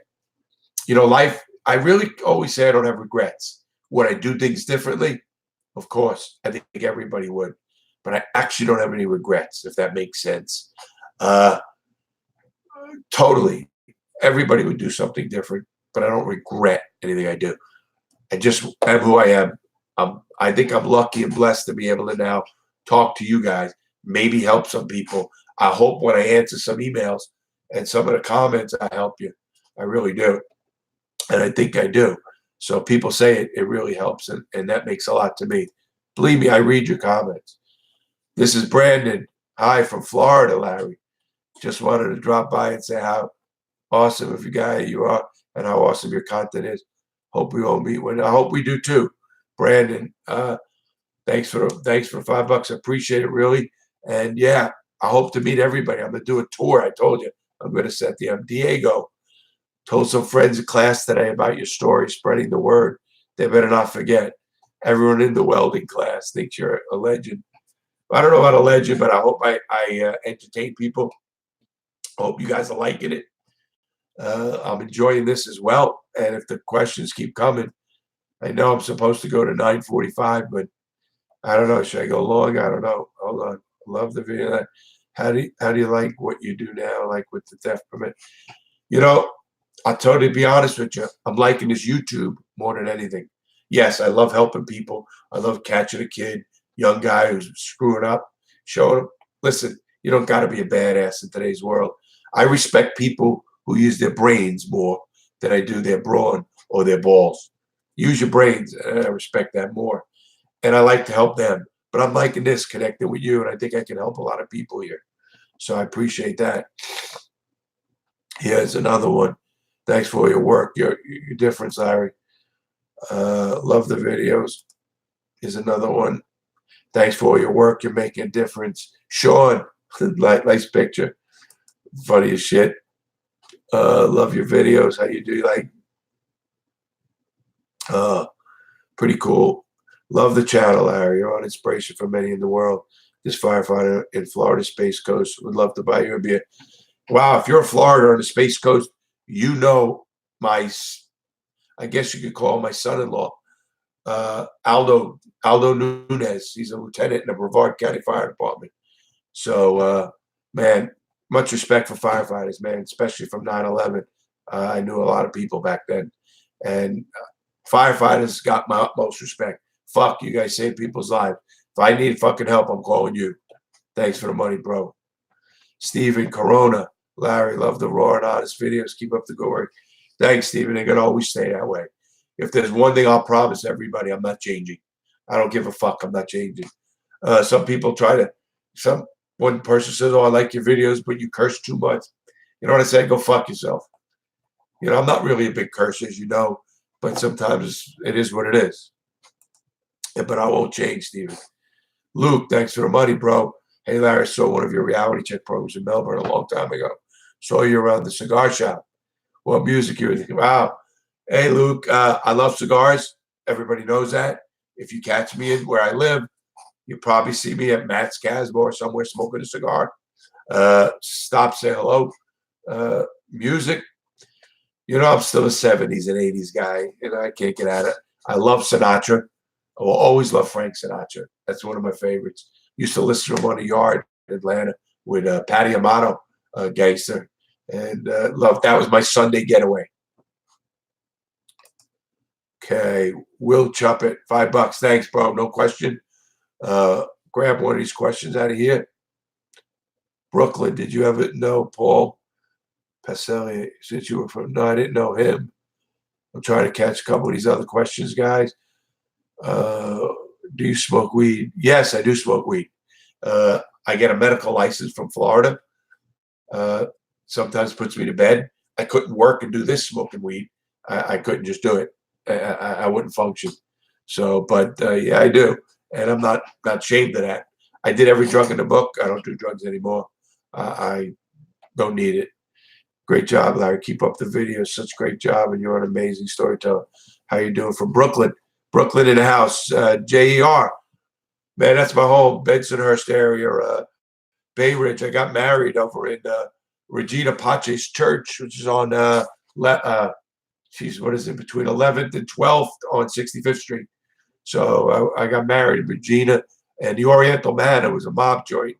Life, I really always say I don't have regrets. Would I do things differently? Of course. I think everybody would. But I actually don't have any regrets, if that makes sense. Totally. Everybody would do something different, but I don't regret anything I do. I just am who I am. I think I'm lucky and blessed to be able to now talk to you guys, maybe help some people. I hope when I answer some emails and some of the comments, I help you. I really do. And I think I do. So people say it really helps, and that makes a lot to me. Believe me, I read your comments. This is Brandon. Hi from Florida, Larry. Just wanted to drop by and say how awesome of a guy you are and how awesome your content is. Hope we all meet one. I hope we do too. Brandon, thanks for $5. I appreciate it really. And yeah, I hope to meet everybody. I'm gonna do a tour. I told you I'm gonna set Diego. Told some friends in class today about your story, spreading the word. They better not forget. Everyone in the welding class thinks you're a legend. I don't know about a legend, but I hope I entertain people. Hope you guys are liking it. I'm enjoying this as well. And if the questions keep coming, I know I'm supposed to go to 9:45, but I don't know. Should I go long? I don't know. Hold on. Love the video. How do you like what you do now, like with the theft permit? I'll totally be honest with you. I'm liking this YouTube more than anything. Yes, I love helping people. I love catching a kid, young guy who's screwing up, showing him, listen, you don't got to be a badass in today's world. I respect people who use their brains more than I do their brawn or their balls. Use your brains, and I respect that more. And I like to help them. But I'm liking this, connecting with you, and I think I can help a lot of people here. So I appreciate that. Here's another one. Thanks for your work, your difference, Larry. Love the videos. Here's another one. Thanks for all your work. You're making a difference. Sean, nice picture. Funny as shit. Love your videos. How you do? Pretty cool. Love the channel, Larry. You're on inspiration for many in the world. This firefighter in Florida Space Coast would love to buy you a beer. Wow, if you're in Florida on the Space Coast, you know I guess you could call my son-in-law, Aldo Nunez. He's a lieutenant in the Brevard County Fire Department. So, man, much respect for firefighters, man, especially from 9/11. I knew a lot of people back then. And firefighters got my utmost respect. Fuck, you guys save people's lives. If I need fucking help, I'm calling you. Thanks for the money, bro. Steven Corona. Larry, love the raw and honest videos. Keep up the good work. Thanks, Steven. They're going to always stay that way. If there's one thing I'll promise everybody, I'm not changing. I don't give a fuck. I'm not changing. Some people one person says, oh, I like your videos, but you curse too much. You know what I say? Go fuck yourself. You know, I'm not really a big cursor, as you know, but sometimes it is what it is. But I won't change, Steven. Luke, thanks for the money, bro. Hey, Larry, I saw one of your reality check programs in Melbourne a long time ago. Saw you around the cigar shop. What music you were thinking? Wow. Hey, Luke, I love cigars. Everybody knows that. If you catch me in where I live, you probably see me at Matt's Casbah or somewhere smoking a cigar. Stop, say hello. Music, you know, I'm still a 70s and 80s guy. You know, I can't get at it. I love Sinatra. I will always love Frank Sinatra. That's one of my favorites. Used to listen to him on the yard in Atlanta with Patty Amato, gangster. And love that was my Sunday getaway. Okay, Will Chuppet, $5. Thanks, bro. No question. Grab one of these questions out of here. Brooklyn, did you ever know Paul Pacelli since you were from? No, I didn't know him. I'm trying to catch a couple of these other questions, guys. Do you smoke weed? Yes, I do smoke weed. I get a medical license from Florida. Sometimes puts me to bed. I couldn't work and do this smoking weed. I couldn't just do it. I wouldn't function. So, but yeah, I do, and I'm not ashamed of that. I did every drug in the book. I don't do drugs anymore. I don't need it. Great job, Larry. Keep up the videos. Such a great job, and you're an amazing storyteller. How you doing from Brooklyn? Brooklyn in the house. JER. Man, that's my home. Bensonhurst area. Bay Ridge. I got married over in Regina Pace's church, which is on what is it, between 11th and 12th on 65th Street. So I got married in Regina, and the Oriental Manor was a mob joint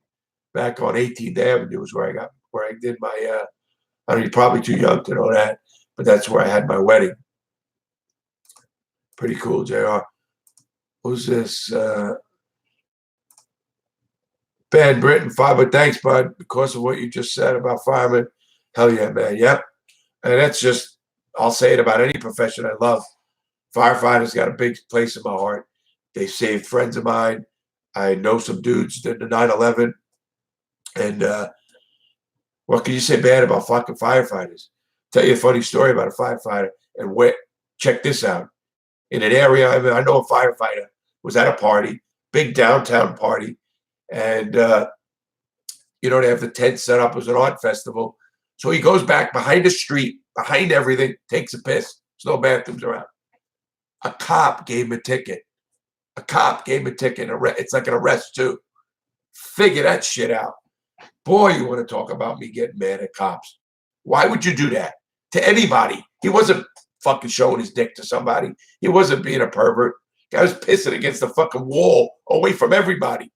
back on 18th Avenue was where I did my I mean, you're probably too young to know that, but that's where I had my wedding. Pretty cool, JR. Who's this? Ben Britton, $5. Thanks, bud. Because of what you just said about firemen. Hell yeah, man. Yep. And that's just, I'll say it about any profession I love. Firefighters got a big place in my heart. They saved friends of mine. I know some dudes did the 9/11. And what can you say bad about fucking firefighters? Tell you a funny story about a firefighter. And check this out. In an area, I know a firefighter was at a party, big downtown party. And, you know, they have the tent set up as an art festival. So he goes back behind the street, behind everything, takes a piss. There's no bathrooms around. A cop gave him a ticket. A cop gave him a ticket. It's like an arrest, too. Figure that shit out. Boy, you want to talk about me getting mad at cops. Why would you do that to anybody? He wasn't fucking showing his dick to somebody. He wasn't being a pervert. Guy was pissing against the fucking wall away from everybody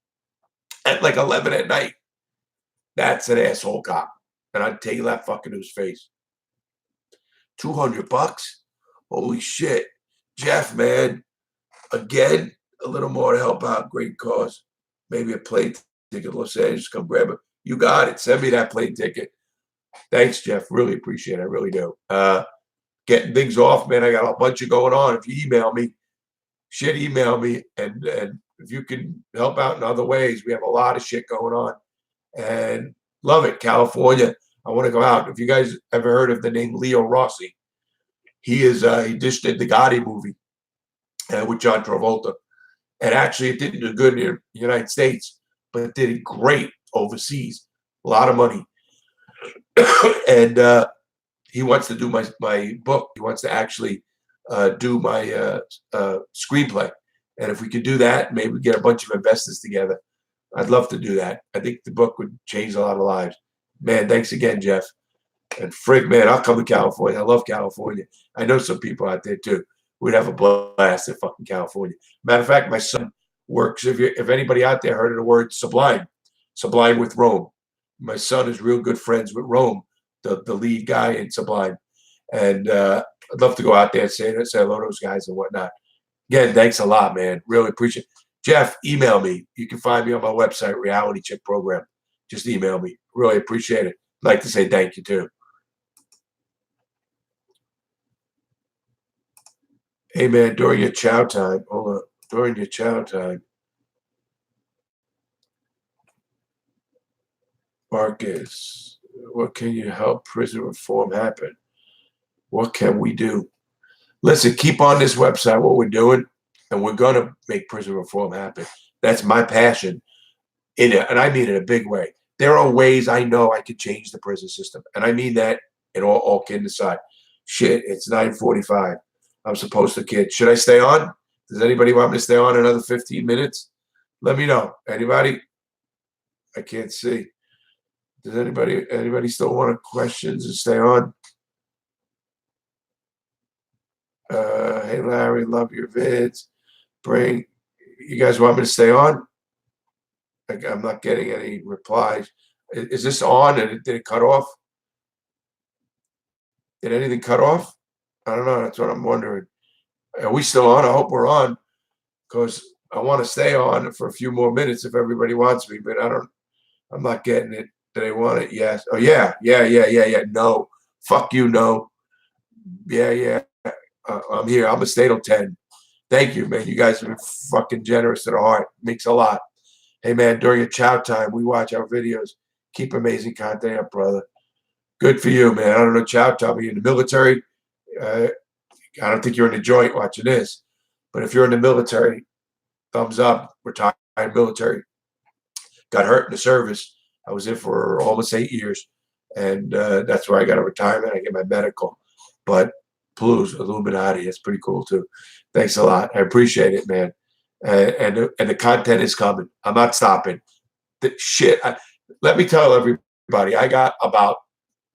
at like 11 at night. That's an asshole cop. And I'd tell you that fucking to his face. $200? Holy shit. Jeff, man. Again, a little more to help out. Great cause. Maybe a plane ticket to Los Angeles. Come grab it. You got it. Send me that plane ticket. Thanks, Jeff. Really appreciate it. I really do. Getting things off, man. I got a bunch of going on. If you email me, email me. And if you can help out in other ways, we have a lot of shit going on. And love it. California. I want to go out. If you guys ever heard of the name Leo Rossi, he just did the Gotti movie with John Travolta. And actually, it didn't do good in the United States, but it did great overseas. A lot of money. And he wants to do my book. He wants to actually do my screenplay. And if we could do that, maybe we get a bunch of investors together. I'd love to do that. I think the book would change a lot of lives. Man, thanks again, Jeff. And frig, man, I'll come to California. I love California. I know some people out there too. We'd have a blast in fucking California. Matter of fact, my son works. If anybody out there heard of the word Sublime with Rome. My son is real good friends with Rome, the lead guy in Sublime. And I'd love to go out there and say hello to those guys and whatnot. Again, thanks a lot, man. Really appreciate it. Jeff, email me. You can find me on my website, Reality Check Program. Just email me. Really appreciate it. I'd like to say thank you, too. Hey, man, during your chow time, hold on. During your chow time, Marcus, what can you help prison reform happen? What can we do? Listen, keep on this website what we're doing, and we're going to make prison reform happen. That's my passion, and I mean it in a big way. There are ways I know I could change the prison system, and I mean that in all kidding aside. Shit, it's 9:45. I'm supposed to kid. Should I stay on? Does anybody want me to stay on another 15 minutes? Let me know. Anybody? I can't see. Does anybody still want questions and stay on? Hey Larry, love your vids. You guys want me to stay on? I'm not getting any replies. Is this on and did it cut off? Did anything cut off? I don't know. That's what I'm wondering. Are we still on? I hope we're on, because I want to stay on for a few more minutes if everybody wants me, but I'm not getting it. Do they want it? Yes. Oh yeah. No. Fuck you, no. Yeah. I'm here. I'm gonna stay till 10. Thank you, man. You guys have been fucking generous to the heart. Makes a lot. Hey man, during your chow time, we watch our videos. Keep amazing content up, brother. Good for you, man. I don't know, chow time. Are you in the military? I don't think you're in the joint watching this, but if you're in the military, thumbs up. Retired military. Got hurt in the service. I was in for almost 8 years, and that's where I got a retirement. I get my medical, but Blues Illuminati. That's pretty cool too. Thanks a lot. I appreciate it, man. And the content is coming. I'm not stopping. The shit. Let me tell everybody, I got about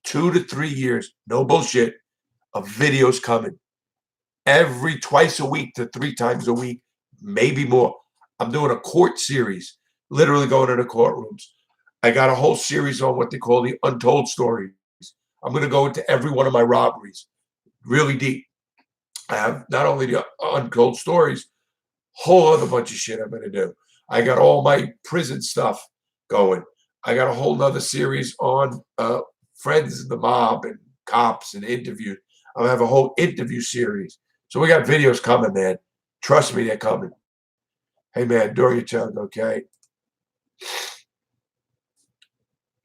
2 to 3 years, no bullshit, of videos coming twice a week to 3 times a week, maybe more. I'm doing a court series, literally going to the courtrooms. I got a whole series on what they call the untold stories. I'm going to go into every one of my robberies, really deep. I have not only the untold stories, whole other bunch of shit I'm going to do. I got all my prison stuff going. I got a whole nother series on friends in the mob and cops and interviews. I'm going to have a whole interview series. So we got videos coming, man. Trust me, they're coming. Hey, man, during your child, okay?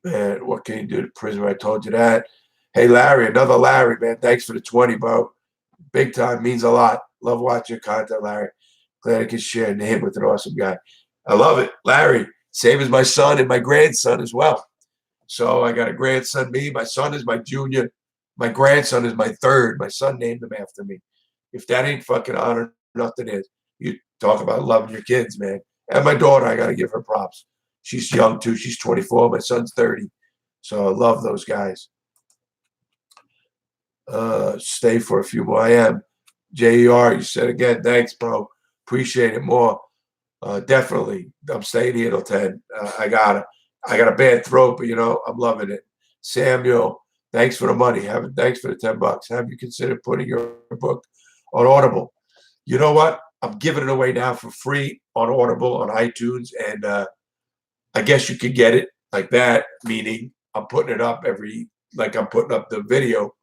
Man, what can you do to prison? I told you that. Hey, Larry, another Larry, man. Thanks for the 20, bro. Big time, means a lot. Love watching your content, Larry. Glad I could share a name with an awesome guy. I love it. Larry, same as my son and my grandson as well. So I got a grandson, me. My son is my junior. My grandson is my third. My son named him after me. If that ain't fucking honor, nothing is. You talk about loving your kids, man. And my daughter, I got to give her props. She's young, too. She's 24. My son's 30. So I love those guys. Stay for a few more. I am. JER, you said again. Thanks, bro. Appreciate it more. Definitely. I'm staying here till 10. I got a bad throat, but, I'm loving it. Samuel, thanks for the money. Thanks for the $10. Have you considered putting your book on Audible? You know what? I'm giving it away now for free on Audible, on iTunes, and I guess you could get it like that, meaning I'm putting it up like I'm putting up the video.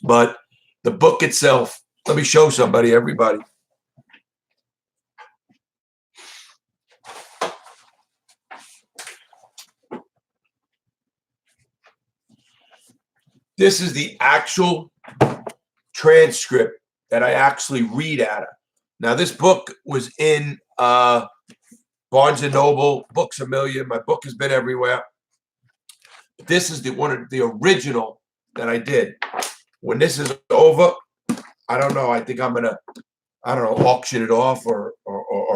But the book itself, let me show everybody. This is the actual transcript that I actually read out of. Now, this book was in Barnes & Noble, Books A Million. My book has been everywhere. This is the original that I did. When this is over, I don't know. I think I'm going to, auction it off or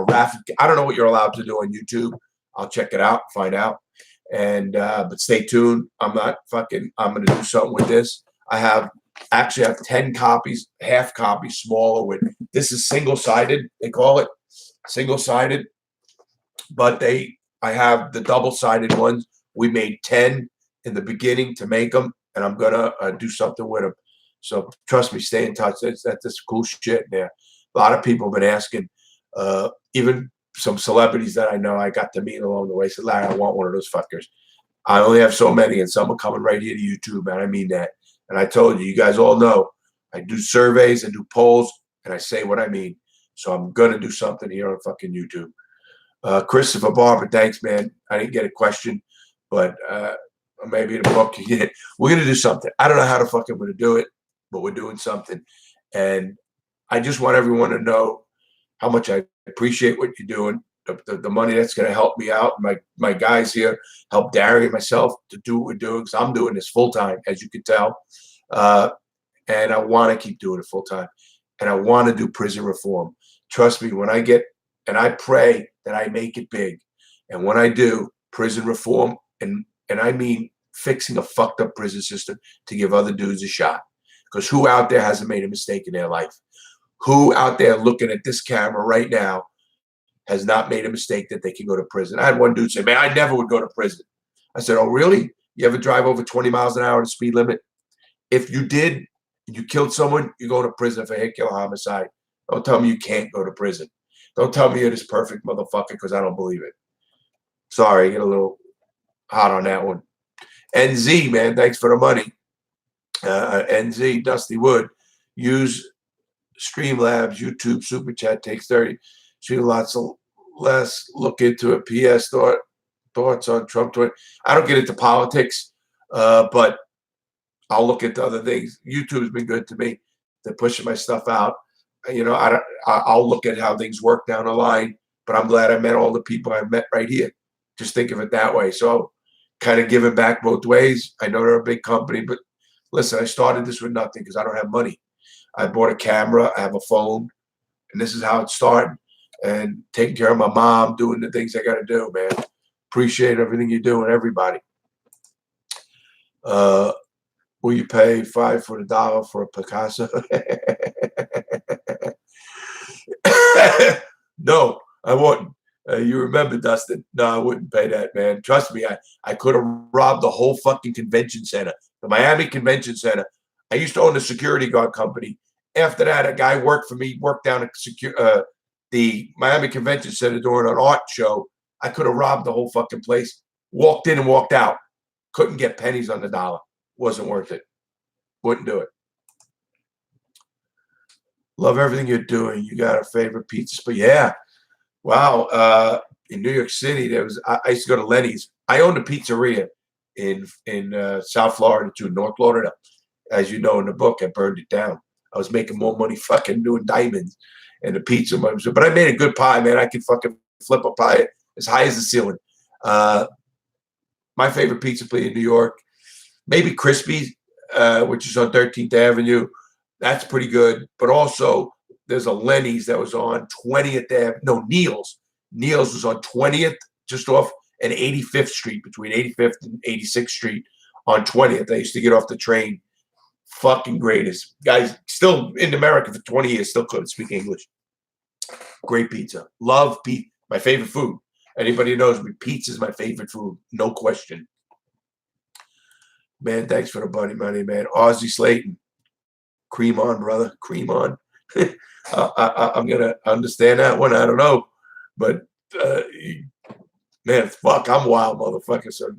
raffle. I don't know what you're allowed to do on YouTube. I'll check it out, find out. And but stay tuned. I'm going to do something with this. I have 10 copies, half copies, smaller. This is single-sided. They call it single-sided. But I have the double-sided ones. We made 10 in the beginning to make them, and I'm gonna do something with them. So trust me, stay in touch. That's cool shit there. A lot of people have been asking, even some celebrities that I know I got to meet along the way said, Larry, I want one of those fuckers. I only have so many, and some are coming right here to YouTube, man. I mean that. And I told you guys all know, I do surveys and do polls, and I say what I mean. So I'm gonna do something here on fucking YouTube. Christopher Barber, thanks, man. I didn't get a question, but or maybe in a book. We're going to do something. I don't know how the fuck I'm going to do it, but we're doing something. And I just want everyone to know how much I appreciate what you're doing. The money that's going to help me out. My guys here help Darry and myself to do what we're doing, because I'm doing this full time, as you can tell. And I want to keep doing it full time. And I want to do prison reform. Trust me, when I get, and I pray that I make it big. And when I do, prison reform, and I mean fixing a fucked up prison system to give other dudes a shot. Because who out there hasn't made a mistake in their life? Who out there looking at this camera right now has not made a mistake that they can go to prison? I had one dude say, man, I never would go to prison. I said, oh, really? You ever drive over 20 miles an hour the speed limit? If you did, and you killed someone, you go to prison for hit, kill, homicide. Don't tell me you can't go to prison. Don't tell me you're this perfect motherfucker, because I don't believe it. Sorry, I get a little hot on that one. NZ, man, thanks for the money. NZ, Dusty Wood, use Streamlabs, YouTube, Super Chat takes 30. See lots of less. Look into it. PS, thoughts on Trump 20. I don't get into politics, but I'll look into other things. YouTube's been good to me. They're pushing my stuff out. I'll look at how things work down the line, but I'm glad I met all the people I met right here. Just think of it that way. So kind of giving back both ways. I know they're a big company, but listen, I started this with nothing because I don't have money. I bought a camera, I have a phone, and this is how it started. And taking care of my mom, doing the things I got to do, man. Appreciate everything you're doing, everybody. Will you pay $5 for the dollar for a Picasso? No, I wouldn't. You remember, Dustin? No, I wouldn't pay that, man. Trust me, I could have robbed the whole fucking convention center. The Miami Convention Center. I used to own a security guard company. After that, a guy worked for me, worked down at the Miami Convention Center during an art show. I could have robbed the whole fucking place. Walked in and walked out. Couldn't get pennies on the dollar. Wasn't worth it. Wouldn't do it. Love everything you're doing. You got a favorite pizza spot? Yeah. Wow. In New York City, I used to go to Lenny's. I owned a pizzeria in South Florida too, North Florida. As you know in the book, I burned it down. I was making more money fucking doing diamonds and the pizza. But I made a good pie, man. I could fucking flip a pie as high as the ceiling. My favorite pizza place in New York, maybe Crispy's, which is on 13th Avenue. That's pretty good. But also, there's a Lenny's that was on 20th Avenue. No, Neil's. Neil's was on 20th, just off and 85th Street, between 85th and 86th Street on 20th. I used to get off the train. Fucking greatest. Guys, still in America for 20 years, still couldn't speak English. Great pizza. Love pizza. My favorite food. Anybody who knows me, pizza is my favorite food. No question. Man, thanks for the money, man. Ozzy Slayton. Cream on, brother. Cream on. I'm going to understand that one. I don't know. But, man, fuck, I'm wild, motherfucker. So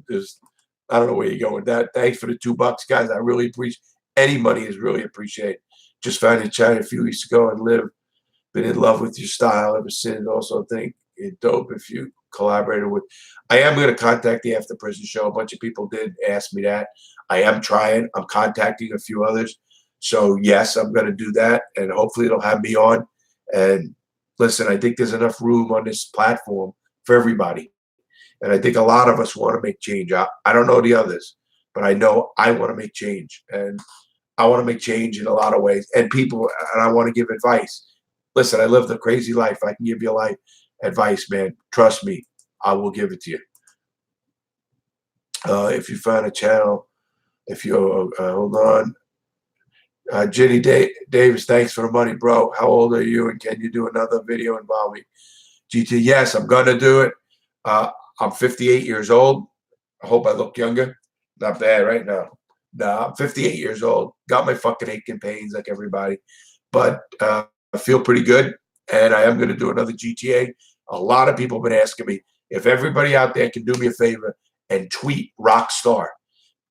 I don't know where you're going with that. Thanks for the $2, guys. I really appreciate any money is really appreciated. Just found you chatting a few weeks ago and been in love with your style ever since. Also think it's dope if you collaborated with. I am going to contact the After Prison Show. A bunch of people did ask me that. I am trying. I'm contacting a few others. So, yes, I'm going to do that, and hopefully it'll have me on. And listen, I think there's enough room on this platform for everybody. And I think a lot of us want to make change. I don't know the others, but I know I want to make change. And I want to make change in a lot of ways. And I want to give advice. Listen, I lived a crazy life. I can give you life advice, man. Trust me, I will give it to you. If you find a channel, hold on. Jenny Davis, thanks for the money, bro. How old are you, and can you do another video involving GT? Yes, I'm going to do it. I'm 58 years old. I hope I look younger. Not bad right now. No, I'm 58 years old. Got my fucking ache and pains like everybody. But I feel pretty good, and I am going to do another GTA. A lot of people have been asking me if everybody out there can do me a favor and tweet Rockstar.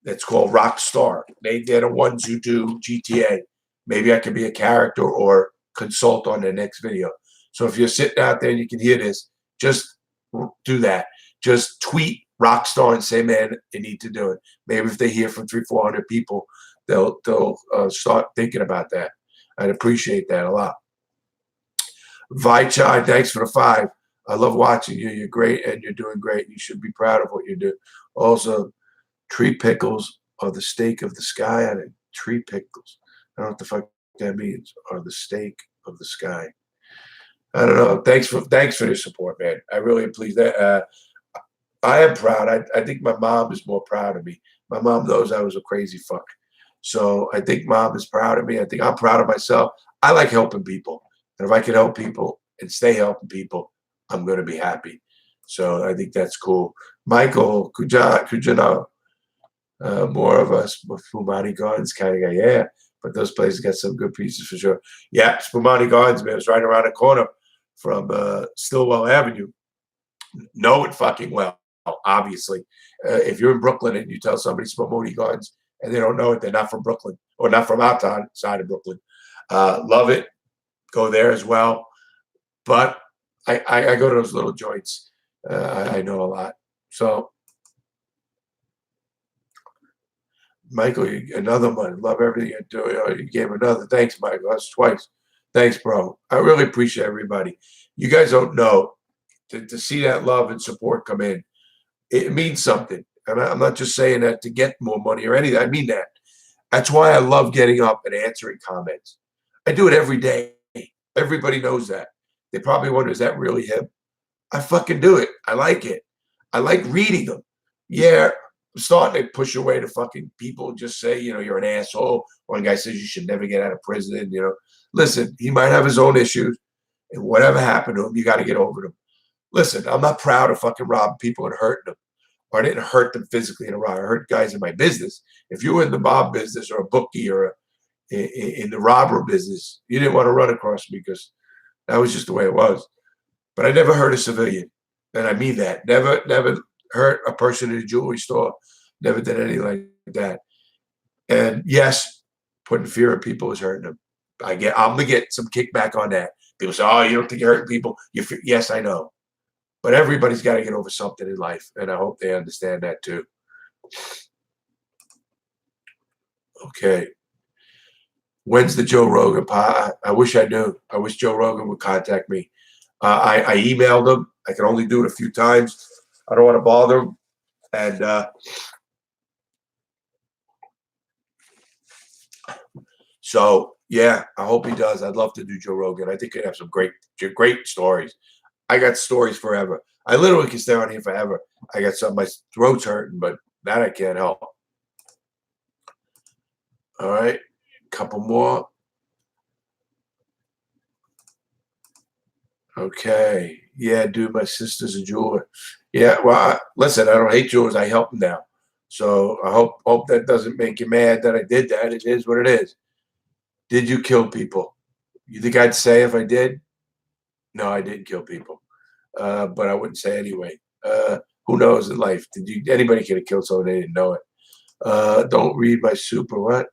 It's called Rockstar. They're the ones who do GTA. Maybe I can be a character or consult on their next video. So if you're sitting out there and you can hear this, just do that. Just tweet rock star and say, man, you need to do it. Maybe if they hear from 300-400 people, they'll start thinking about that. I'd appreciate that a lot. Vi Chai, thanks for the 5. I love watching you. You're great, and you're doing great. You should be proud of what you do. Also, tree pickles are the steak of the sky. Tree pickles. I don't know what the fuck that means. Are the steak of the sky. I don't know. Thanks for your support, man. I really am pleased. I am proud. I think my mom is more proud of me. My mom knows I was a crazy fuck. So I think mom is proud of me. I think I'm proud of myself. I like helping people. And if I can help people and stay helping people, I'm going to be happy. So I think that's cool. Michael, Kujano, more of us Spumani Gardens kind of guy. Yeah, but those places got some good pieces for sure. Yeah, Spumani Gardens, man, it's right around the corner from Stillwell Avenue. Know it fucking well, obviously. If you're in Brooklyn and you tell somebody Spumani Gardens and they don't know it, they're not from Brooklyn or not from our side of Brooklyn. Love it. Go there as well. But I go to those little joints. I know a lot. So, Michael, another one. Love everything you're doing. Oh, you gave another. Thanks, Michael. That's twice. Thanks, bro. I really appreciate everybody. You guys don't know. To see that love and support come in, it means something. And I'm not just saying that to get more money or anything. I mean that. That's why I love getting up and answering comments. I do it every day. Everybody knows that. They probably wonder, is that really him? I fucking do it. I like it. I like reading them. Yeah, I'm starting to push away to fucking people just say, you're an asshole. One guy says you should never get out of prison. Listen, he might have his own issues. And whatever happened to him, you got to get over them. Listen, I'm not proud of fucking robbing people and hurting them. Or I didn't hurt them physically in a robbery. I hurt guys in my business. If you were in the mob business or a bookie or in the robber business, you didn't want to run across me because that was just the way it was. But I never hurt a civilian. And I mean that. Never hurt a person in a jewelry store. Never did anything like that. And yes, putting fear in people is hurting them. I'm gonna get some kickback on that. People say, "Oh, you don't think you're hurting people?" Yes, I know. But everybody's got to get over something in life, and I hope they understand that too. Okay. When's the Joe Rogan? I wish I knew. I wish Joe Rogan would contact me. I emailed him. I can only do it a few times. I don't want to bother him. And so, yeah, I hope he does. I'd love to do Joe Rogan. I think he'd have some great stories. I got stories forever. I literally can stay on here forever. I got some. My throat's hurting, but that I can't help. All right, couple more. Okay. Yeah, dude, my sister's a jeweler. Yeah, well, listen, I don't hate jewelers. I help them now. So I hope that doesn't make you mad that I did that. It is what it is. Did you kill people? You think I'd say if I did? No, I didn't kill people. But I wouldn't say anyway. Who knows in life? Anybody could have killed someone, they didn't know it. Don't read my super what?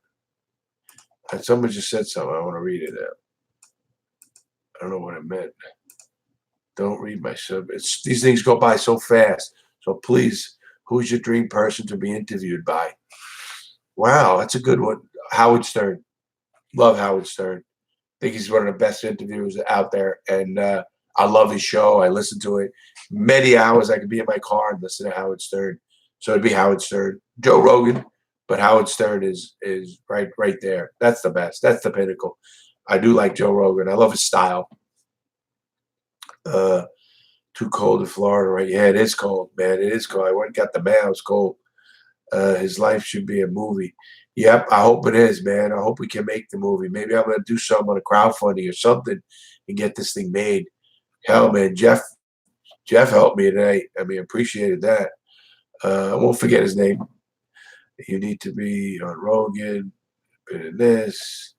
Someone just said something. I want to read it out. I don't know what it meant. Don't read my sub. These things go by so fast. So please, who's your dream person to be interviewed by? Wow, that's a good one. Howard Stern. Love Howard Stern. I think he's one of the best interviewers out there. And I love his show. I listen to it. Many hours I could be in my car and listen to Howard Stern. So it'd be Howard Stern. Joe Rogan, but Howard Stern is right there. That's the best. That's the pinnacle. I do like Joe Rogan. I love his style. Too cold in Florida, right? Yeah, it is cold, man. It is cold. I went and got the mail. It's cold. His life should be a movie. Yep, I hope it is, man. I hope we can make the movie. Maybe I'm gonna do something on a crowdfunding or something and get this thing made. Hell, man, Jeff helped me today. I mean, appreciated that. I won't forget his name. You need to be on Rogan. Been in this.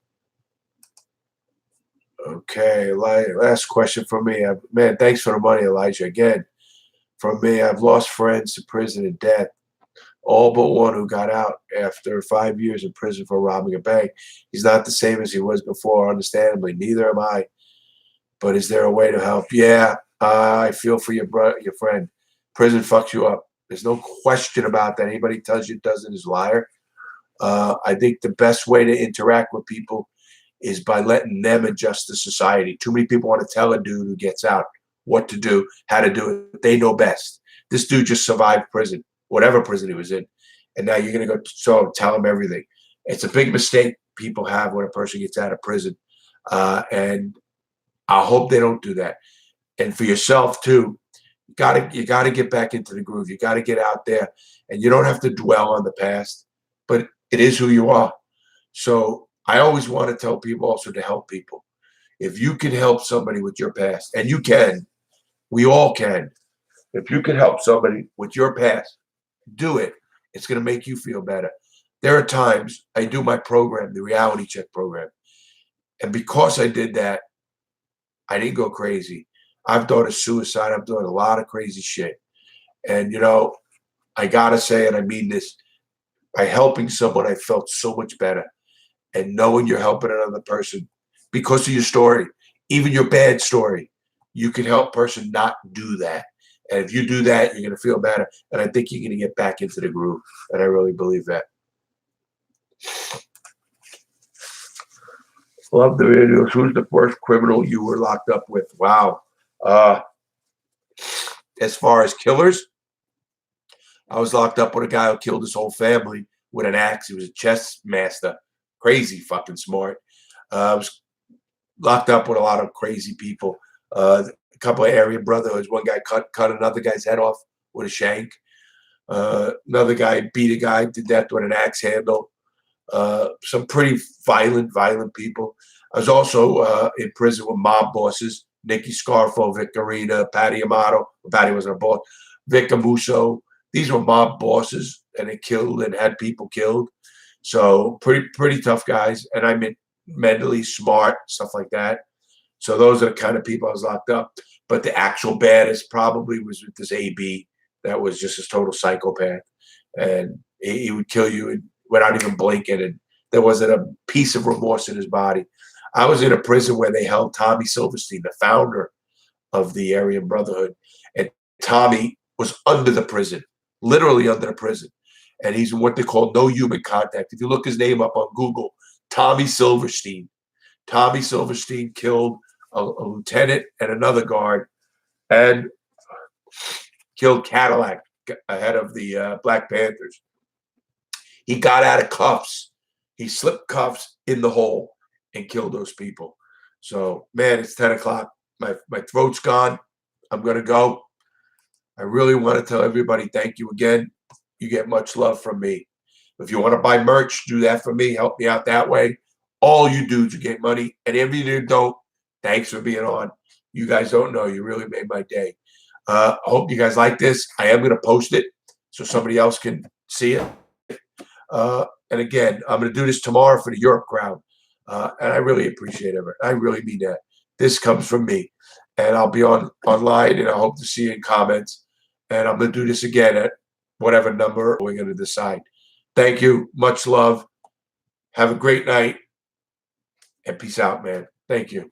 Okay, last question from me. Man, thanks for the money, Elijah. Again, from me, I've lost friends to prison and death. All but one who got out after 5 years in prison for robbing a bank. He's not the same as he was before, understandably. Neither am I. But is there a way to help? Yeah, I feel for your friend. Prison fucks you up. There's no question about that. Anybody tells you it doesn't is a liar. I think the best way to interact with people is by letting them adjust to society. Too many people want to tell a dude who gets out what to do, how to do it. They know best. This dude just survived prison, whatever prison he was in. And now you're going to go tell him everything. It's a big mistake people have when a person gets out of prison. And I hope they don't do that. And for yourself too, you gotta get back into the groove. You gotta get out there, and you don't have to dwell on the past, but it is who you are. So I always want to tell people also to help people. If you can help somebody with your past, and you can, we all can. If you can help somebody with your past, do it. It's going to make you feel better. There are times I do my program, the reality check program. And because I did that, I didn't go crazy. I've done a suicide. I've done a lot of crazy shit. And, I got to say, and I mean this, by helping someone, I felt so much better. And knowing you're helping another person because of your story, even your bad story, you can help a person not do that. And if you do that, you're going to feel better. And I think you're going to get back into the groove. And I really believe that. Love the videos. Who's the first criminal you were locked up with? Wow. As far as killers, I was locked up with a guy who killed his whole family with an axe. He was a chess master. Crazy fucking smart. I was locked up with a lot of crazy people. A couple of area brotherhoods. One guy cut another guy's head off with a shank. Another guy beat a guy, did that with an axe handle. Some pretty violent people. I was also in prison with mob bosses, Nicky Scarfo, Vic Arena, Patty Amato. Patty wasn't a boss. Vic Amuso. These were mob bosses, and they killed and had people killed. So pretty tough guys. And I mean mentally smart, stuff like that. So those are the kind of people I was locked up. But the actual baddest probably was with this AB that was just a total psychopath. And he would kill you without even blinking. And there wasn't a piece of remorse in his body. I was in a prison where they held Tommy Silverstein, the founder of the Aryan Brotherhood. And Tommy was under the prison, literally under the prison. And he's in what they call no human contact. If you look his name up on Google, Tommy Silverstein. Tommy Silverstein killed a lieutenant and another guard and killed Cadillac ahead of the Black Panthers. He got out of cuffs. He slipped cuffs in the hole and killed those people. So, man, it's 10 o'clock. My throat's gone. I'm going to go. I really want to tell everybody thank you again. You get much love from me. If you want to buy merch, do that for me. Help me out that way. All you dudes, you get money. And if you don't, thanks for being on. You guys don't know. You really made my day. I hope you guys like this. I am going to post it so somebody else can see it. And again, I'm going to do this tomorrow for the Europe crowd. And I really appreciate it. I really mean that. This comes from me. And I'll be online, and I hope to see you in comments. And I'm going to do this again at whatever number we're going to decide. Thank you. Much love. Have a great night. And peace out, man. Thank you.